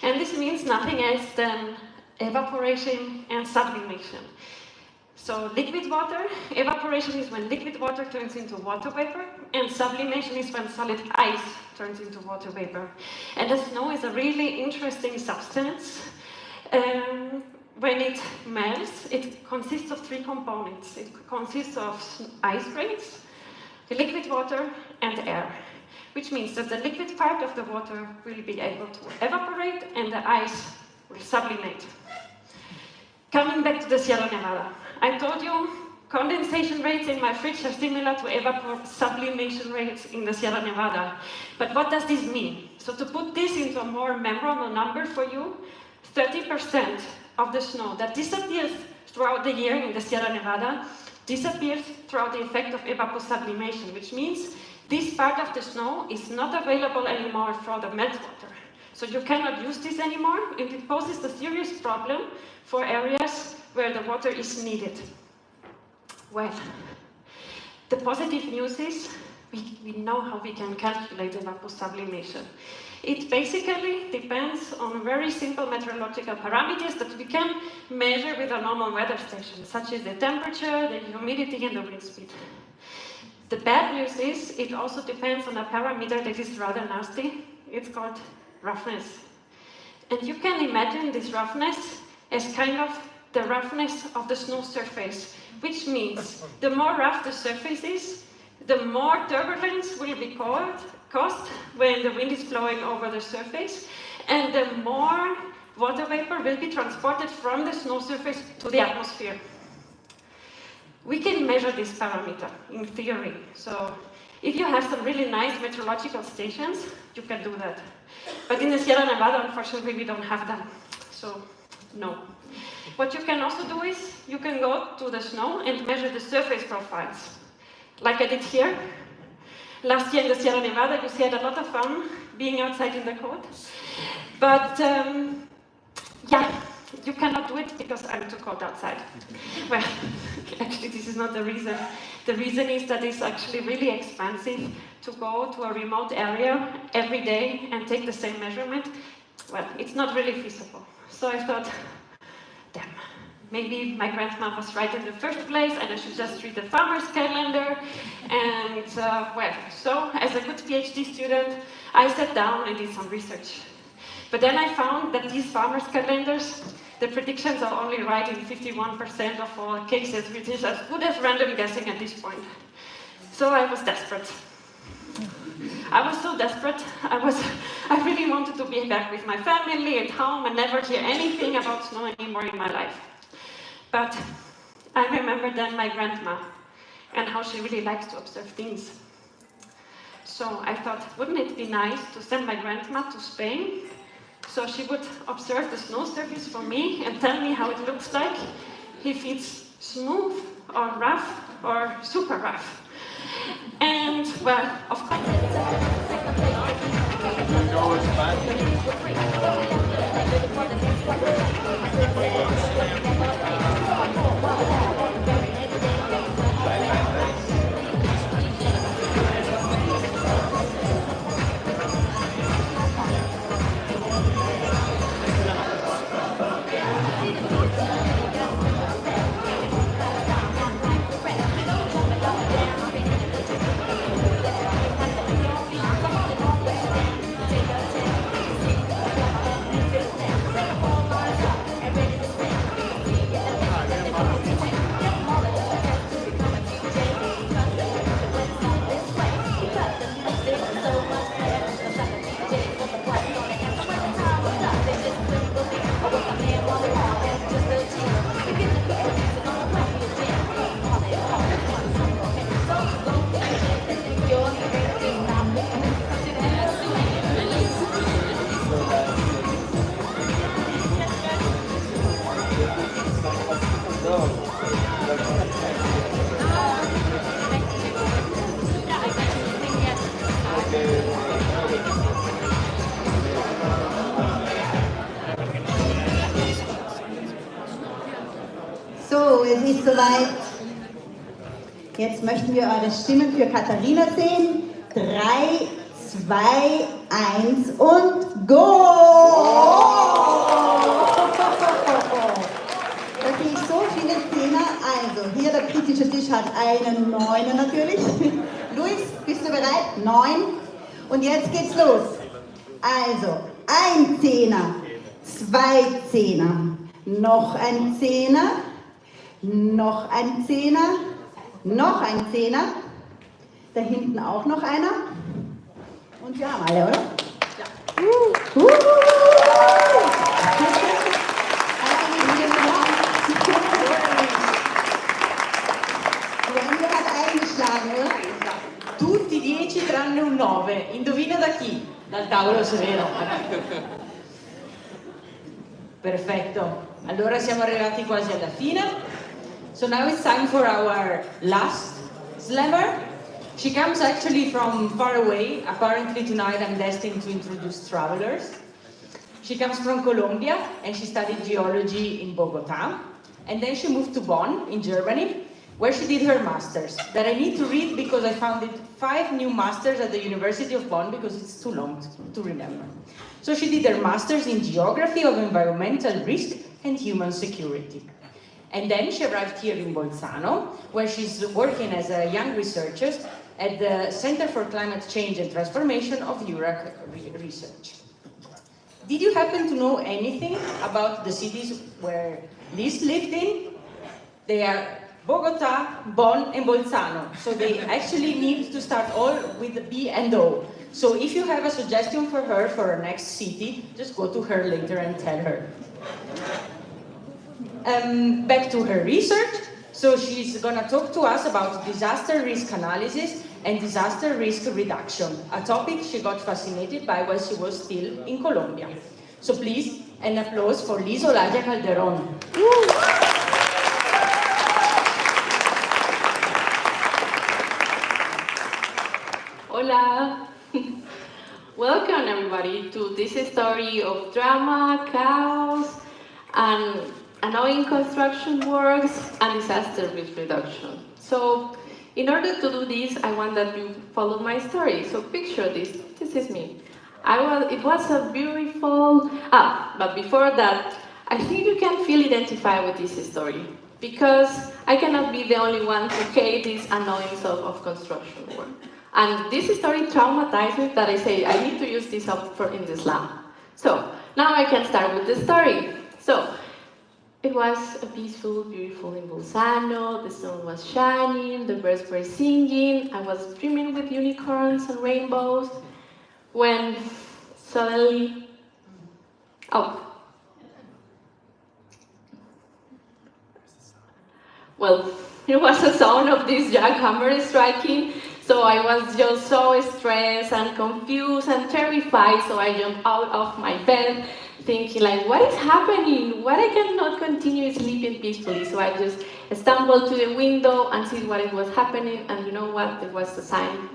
And this means nothing else than evaporation and sublimation. So liquid water, evaporation is when liquid water turns into water vapor, and sublimation is when solid ice turns into water vapor. And the snow is a really interesting substance. When it melts, it consists of three components. It consists of ice grains, the liquid water, and air, which means that the liquid part of the water will be able to evaporate and the ice will sublimate. Coming back to the Sierra Nevada, I told you condensation rates in my fridge are similar to sublimation rates in the Sierra Nevada. But what does this mean? So to put this into a more memorable number for you, 30% of the snow that disappears throughout the year in the Sierra Nevada disappears throughout the effect of evaposublimation, which means this part of the snow is not available anymore for the meltwater. So you cannot use this anymore, and it poses a serious problem for areas where the water is needed. Well, the positive news is we know how we can calculate evaposublimation. It basically depends on very simple meteorological parameters that we can measure with a normal weather station, such as the temperature, the humidity, and the wind speed. The bad news is it also depends on a parameter that is rather nasty. It's called roughness. And you can imagine this roughness as kind of the roughness of the snow surface, which means the more rough the surface is, the more turbulence will be caused when the wind is blowing over the surface, and the more water vapor will be transported from the snow surface to the atmosphere. We can measure this parameter in theory. So if you have some really nice meteorological stations, you can do that. But in the Sierra Nevada, unfortunately, we don't have them. So no. What you can also do is you can go to the snow and measure the surface profiles, like I did here. Last year in the Sierra Nevada, you see, I had a lot of fun being outside in the cold. But yeah, you cannot do it because I'm too cold outside. Well, actually, this is not the reason. The reason is that it's actually really expensive to go to a remote area every day and take the same measurement. Well, it's not really feasible. So I thought, damn, maybe my grandma was right in the first place and I should just read the farmer's calendar. And well, so as a good PhD student, I sat down and did some research. But then I found that these farmer's calendars, the predictions are only right in 51% of all cases, which is as good as random guessing at this point. So I was desperate. I was so desperate. I really wanted to be back with my family at home and never hear anything about snow anymore in my life. But I remembered then my grandma and how she really likes to observe things. So I thought, wouldn't it be nice to send my grandma to Spain so she would observe the snow surface for me and tell me how it looks like, if it's smooth or rough or super rough. And, well, of course. es ist soweit. Jetzt möchten wir eure Stimmen für Katharina sehen. 3, 2, 1 und go! Da sehe ich so viele Zehner. Also, hier der kritische Tisch hat einen Neuner natürlich. Luis, bist du bereit? 9. Und jetzt geht's los. Also, ein Zehner, 2 Zehner, noch ein Zehner, noch ein Zehner, noch ein Zehner, da hinten auch noch einer. Und wir haben alle, oder? Ja. Premio hat eingeschlagen, oder? Tutti 10 tranne un 9. Indovina da chi? Dal tavolo severo. Perfetto. Allora siamo arrivati quasi alla fine. So now it's time for our last slammer. She comes actually from far away. Apparently tonight I'm destined to introduce travelers. She comes from Colombia and she studied geology in Bogota. And then she moved to Bonn in Germany, where she did her master's, that I need to read because I founded 5 new masters at the University of Bonn because it's too long to remember. So she did her master's in geography of environmental risk and human security. And then she arrived here in Bolzano, where she's working as a young researcher at the Center for Climate Change and Transformation of URAC Research. Did you happen to know anything about the cities where Liz lived in? They are Bogota, Bonn, and Bolzano. So they actually need to start all with the B and O. So if you have a suggestion for her for her next city, just go to her later and tell her. Back to her research. So she's gonna talk to us about disaster risk analysis and disaster risk reduction, a topic she got fascinated by while she was still in Colombia. So please, an applause for Liz Oladia Calderon. Hola! Welcome everybody to this story of drama, chaos, and annoying construction works and disaster risk reduction. So, in order to do this, I want that you follow my story. So picture this. This is me. It was a beautiful... but before that, I think you can feel identified with this story because I cannot be the only one to hate this annoyance of construction work. And this story traumatized me that I say, I need to use this up in the slam. So, now I can start with the story. So, it was a peaceful, beautiful in Bolzano, the sun was shining, the birds were singing, I was dreaming with unicorns and rainbows, when suddenly, it was a sound of this jackhammer striking, so I was just so stressed and confused and terrified, so I jumped out of my bed, thinking like, what is happening? Why I cannot continue sleeping peacefully? So I just stumbled to the window and see what it was happening, and you know what? There was a sign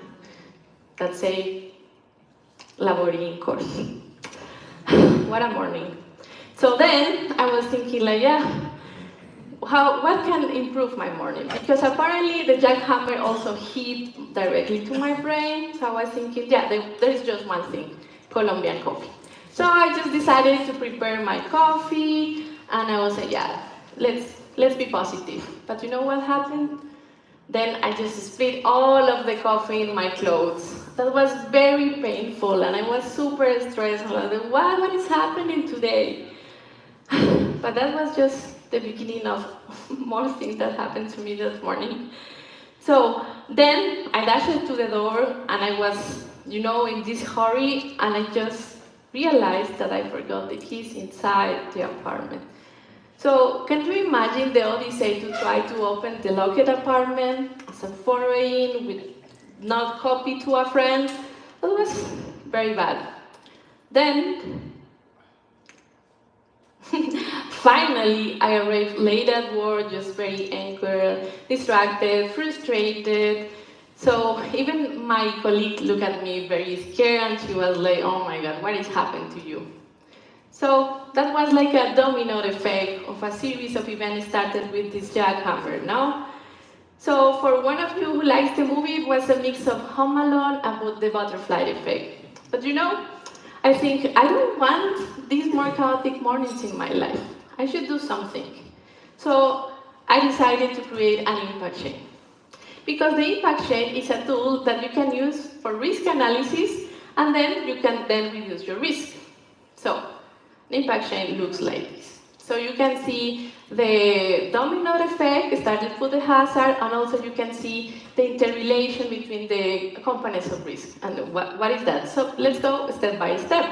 that said, Lavori in course. What a morning. So then I was thinking like, what can improve my morning? Because apparently the jackhammer also hit directly to my brain, so I was thinking, there is just one thing, Colombian coffee. So I just decided to prepare my coffee, and I was like, let's be positive. But you know what happened? Then I just split all of the coffee in my clothes. That was very painful, and I was super stressed. I was like, what is happening today? But that was just the beginning of more things that happened to me that morning. So then I dashed to the door, and I was, in this hurry, and I just realized that I forgot the keys inside the apartment. So can you imagine the odyssey to try to open the locked apartment as a foreign with not copy to a friend? That was very bad. Then, finally, I arrived late at work, just very angry, distracted, frustrated. So even my colleague looked at me very scared, and she was like, oh my God, what is happening to you? So that was like a domino effect of a series of events started with this jackhammer, no? So for one of you who likes the movie, it was a mix of Home Alone and the butterfly effect. But you know, I think I don't want these more chaotic mornings in my life. I should do something. So I decided to create an impact chain. Because the impact chain is a tool that you can use for risk analysis, and then you can then reduce your risk. So the impact chain looks like this. So you can see the domino effect started with the hazard, and also you can see the interrelation between the components of risk. And what is that? So let's go step by step.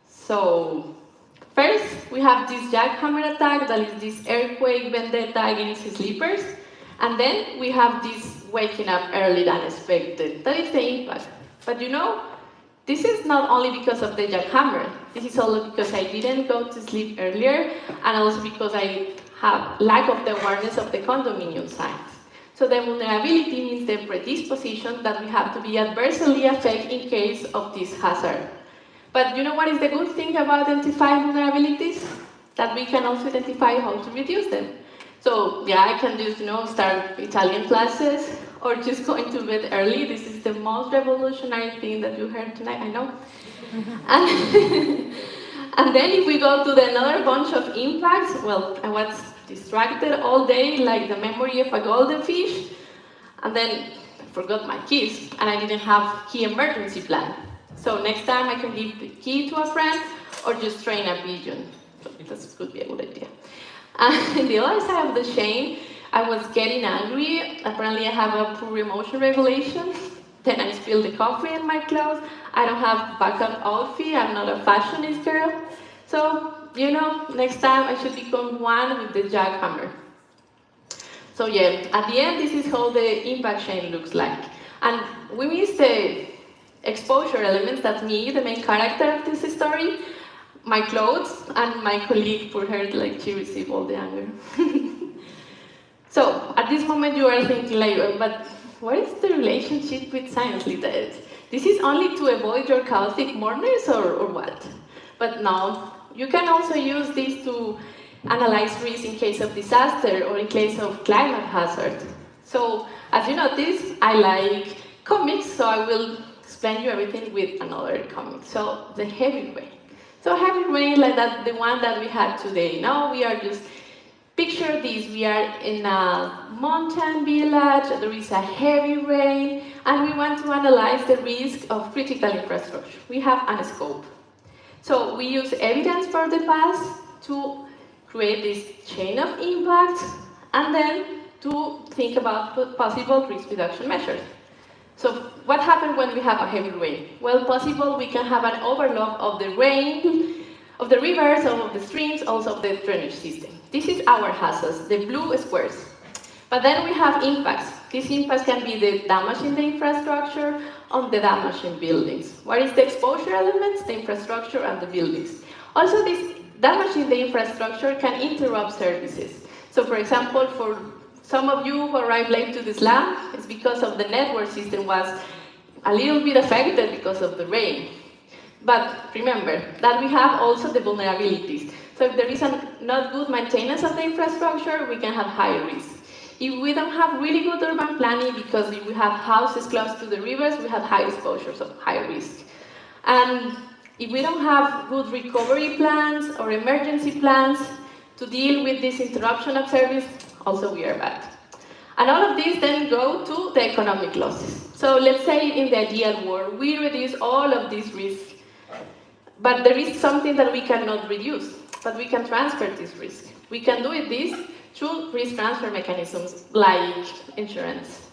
So first, we have this jackhammer attack, that is this earthquake vendetta against sleepers. And then we have this waking up early than expected. That is the impact. But you know, this is not only because of the jackhammer. This is also because I didn't go to sleep earlier, and also because I have lack of the awareness of the condominium signs. So the vulnerability means the predisposition that we have to be adversely affected in case of this hazard. But you know what is the good thing about identifying vulnerabilities? That we can also identify how to reduce them. So yeah, I can just, start Italian classes or just going to bed early. This is the most revolutionary thing that you heard tonight, I know. And then if we go to another bunch of impacts, well, I was distracted all day, like the memory of a golden fish, and then I forgot my keys, and I didn't have key emergency plan. So next time I can give the key to a friend or just train a pigeon. So this could be a good idea. And the other side of the chain, I was getting angry. Apparently I have a poor emotion regulation. Then I spilled the coffee in my clothes. I don't have backup outfit. I'm not a fashionist girl. So, next time I should become one with the jackhammer. So yeah, at the end, this is how the impact chain looks like. And we missed the exposure elements. That's me, the main character of this story. My clothes, and my colleague, for her, like, she received all the anger. So, at this moment you are thinking, like, but what is the relationship with science leaders? This is only to avoid your chaotic mornings, or what? But no, you can also use this to analyze risk in case of disaster or in case of climate hazard. So, as you notice, I like comics, so I will explain you everything with another comic. So, the heavy rain. So heavy rain like that, the one that we had today. Now we are just, picture this, we are in a mountain village, there is a heavy rain, and we want to analyze the risk of critical infrastructure. We have a scope. So we use evidence for the past to create this chain of impact, and then to think about possible risk reduction measures. So what happens when we have a heavy rain? Well, possible we can have an overload of the rain, of the rivers, of the streams, also of the drainage system. This is our hazards, the blue squares. But then we have impacts. These impacts can be the damage in the infrastructure or the damage in buildings. What is the exposure elements? The infrastructure and the buildings. Also, this damage in the infrastructure can interrupt services. So for example, for some of you who arrived late to this lab, it's because of the network system was a little bit affected because of the rain. But remember that we have also the vulnerabilities. So if there is not good maintenance of the infrastructure, we can have higher risk. If we don't have really good urban planning, because if we have houses close to the rivers, we have high exposure, so high risk. And if we don't have good recovery plans or emergency plans to deal with this interruption of service, also we are bad. And all of these then go to the economic losses. So let's say in the ideal world, we reduce all of these risks, but there is something that we cannot reduce, but we can transfer this risk. We can do this through risk transfer mechanisms like insurance.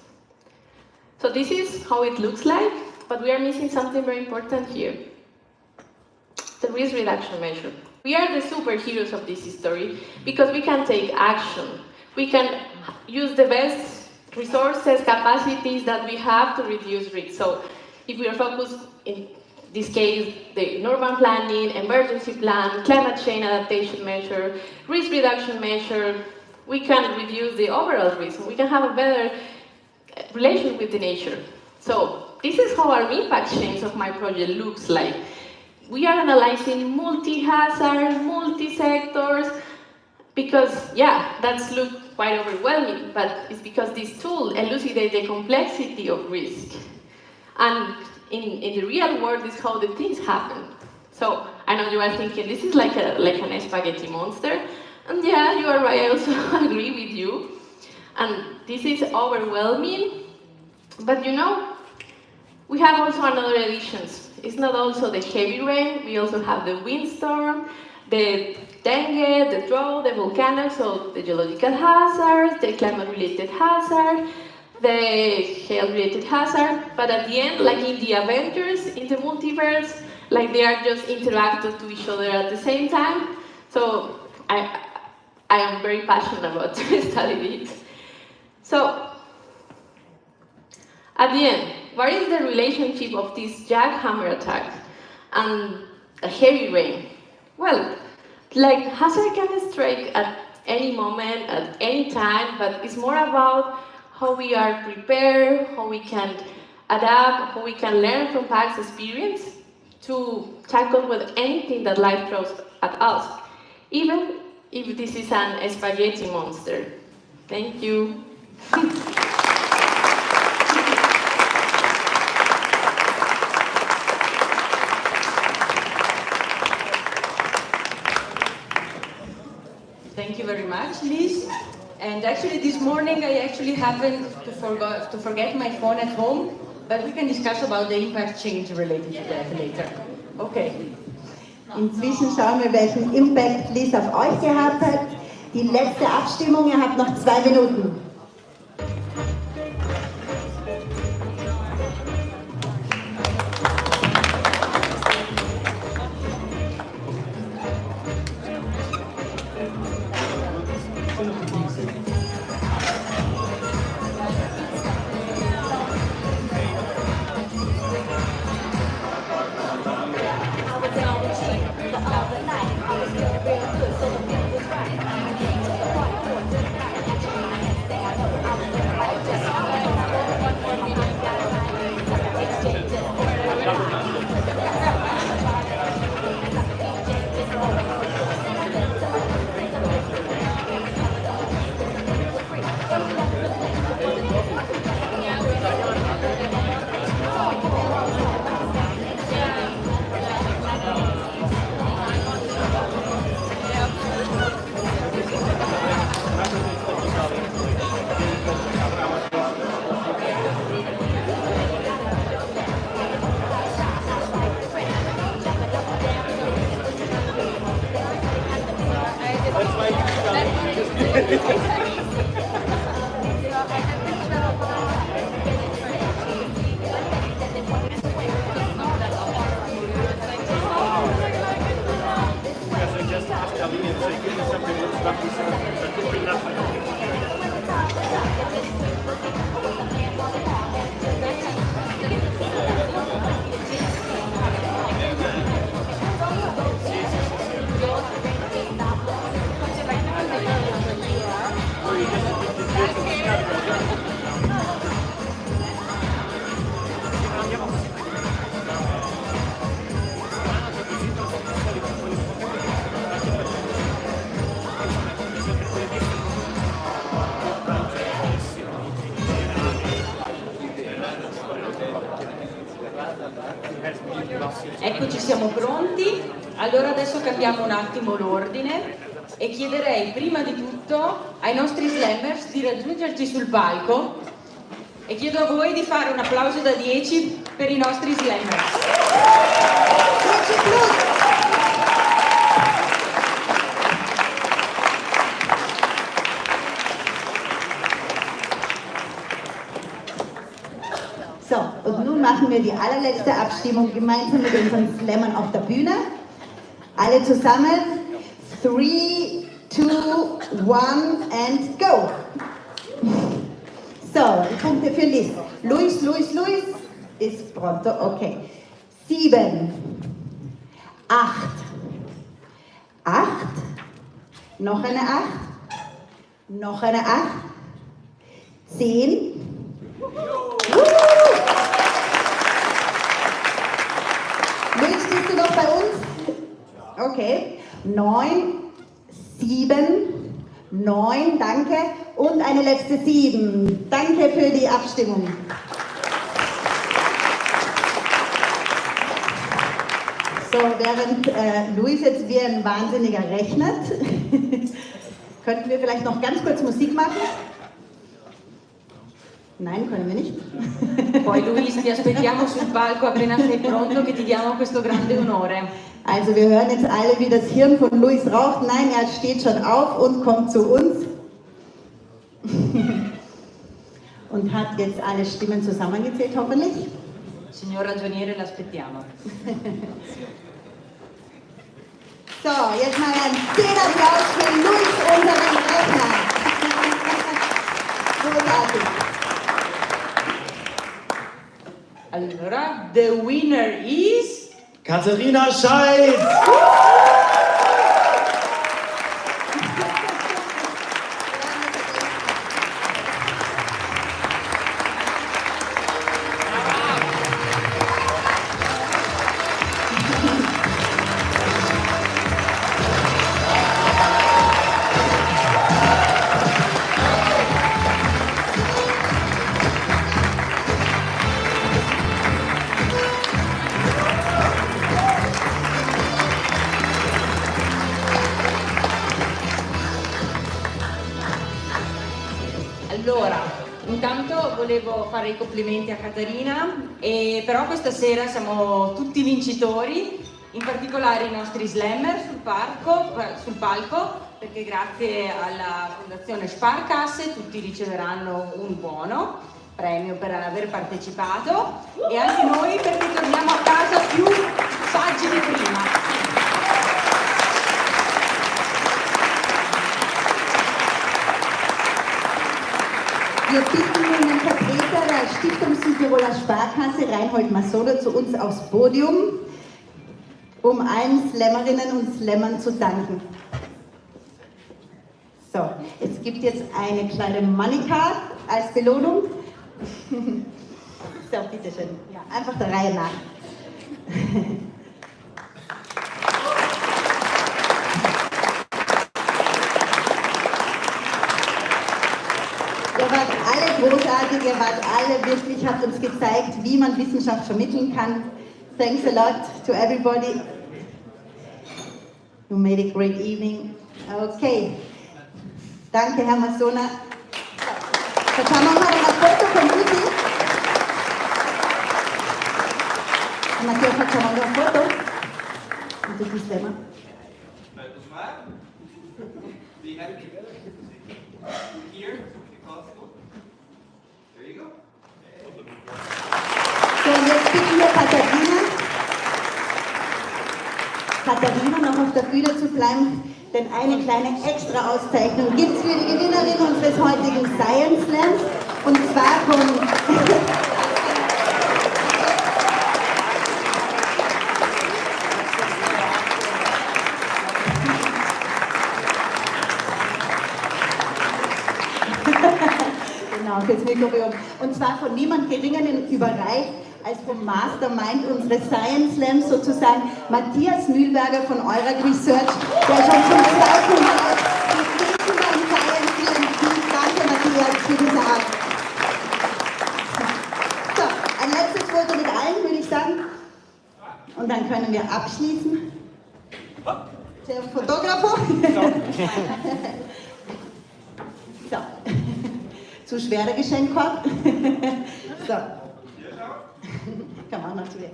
So this is how it looks like, but we are missing something very important here. The risk reduction measure. We are the superheroes of this story because we can take action. We can use the best resources, capacities that we have to reduce risk. So if we are focused in this case, the urban planning, emergency plan, climate change adaptation measure, risk reduction measure, we can reduce the overall risk. We can have a better relation with the nature. So this is how our impact chains of my project looks like. we are analyzing multi-hazard, multi-sectors, because, yeah, that's look quite overwhelming, but it's because this tool elucidates the complexity of risk. And in the real world, this is how the things happen. So I know you are thinking, this is like an spaghetti monster. And yeah, you are right, I also agree with you. And this is overwhelming, but you know, we have also another editions. It's not also the heavy rain, we also have the windstorm, the dengue, the drought, the volcanoes, so the geological hazards, the climate-related hazard, the health-related hazard, but at the end, like in the Avengers, in the multiverse, like they are just interacting to each other at the same time. So I am very passionate about studying it. So, at the end, what is the relationship of this jackhammer attack and a heavy rain? Well, like hazard can strike at any moment, at any time, but it's more about how we are prepared, how we can adapt, how we can learn from past experience to tackle with anything that life throws at us, even if this is an spaghetti monster. Thank you. Thank you very much, Liz. And actually this morning I actually happened to forget my phone at home, but we can discuss about the impact change related to that later. Okay. Inzwischen schauen wir, welchen Impact Liz auf euch gehabt hat. Die letzte Abstimmung, ihr habt noch 2 Minuten. Eccoci, siamo pronti. Allora adesso cambiamo un attimo l'ordine e chiederei prima di tutto ai nostri slammers di raggiungerci sul palco e chiedo a voi di fare un applauso da 10 per i nostri slammers. 10 plus! So, und nun machen wir die allerletzte Abstimmung gemeinsam mit unseren Slammern auf der Bühne. Alle zusammen. 3, 2, 1 and go! So, die Punkte für Liz. Luis ist pronto, okay. 7, 8, 8, noch eine 8, noch eine 8, 10, Luis, bist du noch bei uns? Okay. 9, 7, 9, danke. Und eine letzte 7. Danke für die Abstimmung. So, während Luis jetzt wie ein Wahnsinniger rechnet, könnten wir vielleicht noch ganz kurz Musik machen? Nein, können wir nicht. Poi Luis, ti aspettiamo sul palco appena sei pronto che ti diamo questo grande onore. Also wir hören jetzt alle, wie das Hirn von Luis raucht. Nein, er steht schon auf und kommt zu uns. Und hat jetzt alle Stimmen zusammengezählt, hoffentlich. Signor ragioniere, l'aspettiamo. So, jetzt mal einen schönen Applaus für Luis, unseren Rechner. Großartig. Allora, the winner is... Katharina Scheidt! Allora, intanto volevo fare i complimenti a Caterina, però questa sera siamo tutti vincitori, in particolare i nostri slammer sul palco, perché grazie alla Fondazione Sparkasse tutti riceveranno un buono, premio per aver partecipato, e anche noi perché torniamo a casa più saggi di prima. Wir bitten nun den Vertreter der Stiftung Südtiroler Sparkasse, Reinhold Massoda, zu uns aufs Podium, um allen Slammerinnen und Slammern zu danken. So, es gibt jetzt eine kleine Money Card als Belohnung. So, bitteschön. Ja, einfach der Reihe nach. Ihr wart alle großartig, ihr wart alle wirklich, habt uns gezeigt, wie man Wissenschaft vermitteln kann. Thanks a lot to everybody. You made a great evening. Okay. Danke, Herr Massona. Facciamo ancora una foto con tutti? Matteo, facciamo una foto con tutti i stemma. So, und jetzt bitten wir Katharina noch auf der Bühne zu bleiben, denn eine kleine Extra-Auszeichnung gibt es für die Gewinnerin unseres heutigen Science Slams, und zwar von... Genau, fürs Microbiome. Und zwar von niemand Geringeren überreicht als vom Mastermind unseres Science Slams, sozusagen Matthias Mühlberger von Eurag Research, der schon zum zweiten Mal beim Science Slam zieht. Danke, Matthias, für diese Art. So, ein letztes Foto mit allen, würde ich sagen. Und dann können wir abschließen. Der Fotografo. So. Zu schwer der Geschenkkorb. So. Kann man auch noch zu dir.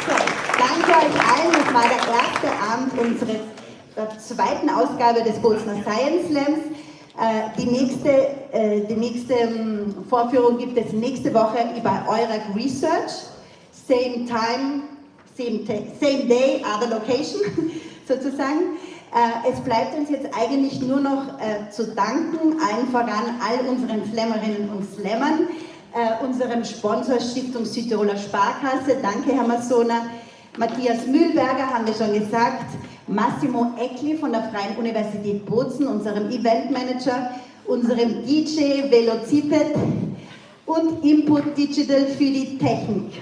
So, danke euch allen. Das war der erste Abend unserer zweiten Ausgabe des Bozener Science Slams. Die nächste Vorführung gibt es nächste Woche über Eurag Research. Same time, same day, other location, sozusagen. Es bleibt uns jetzt eigentlich nur noch zu danken, allen voran all unseren Slammerinnen und Slammern, unserem Sponsor Stiftung Südtiroler Sparkasse. Danke, Herr Massona. Matthias Mühlberger haben wir schon gesagt. Massimo von der Freien Universität Bozen, unserem Eventmanager, unserem DJ Velociped und Input Digital für die Technik.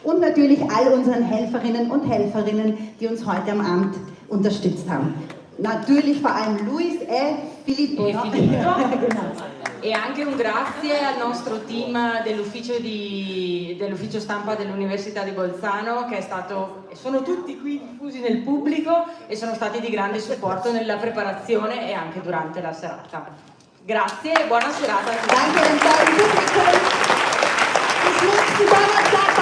Und natürlich all unseren Helferinnen und Helferinnen, die uns heute am Abend unterstützt haben. Natürlich vor allem Luis e Filippo. E anche un grazie al nostro team dell'ufficio stampa dell'Università di Bolzano, che sono tutti qui diffusi nel pubblico e sono stati di grande supporto nella preparazione e anche durante la serata. Grazie e buona serata a tutti. Danke,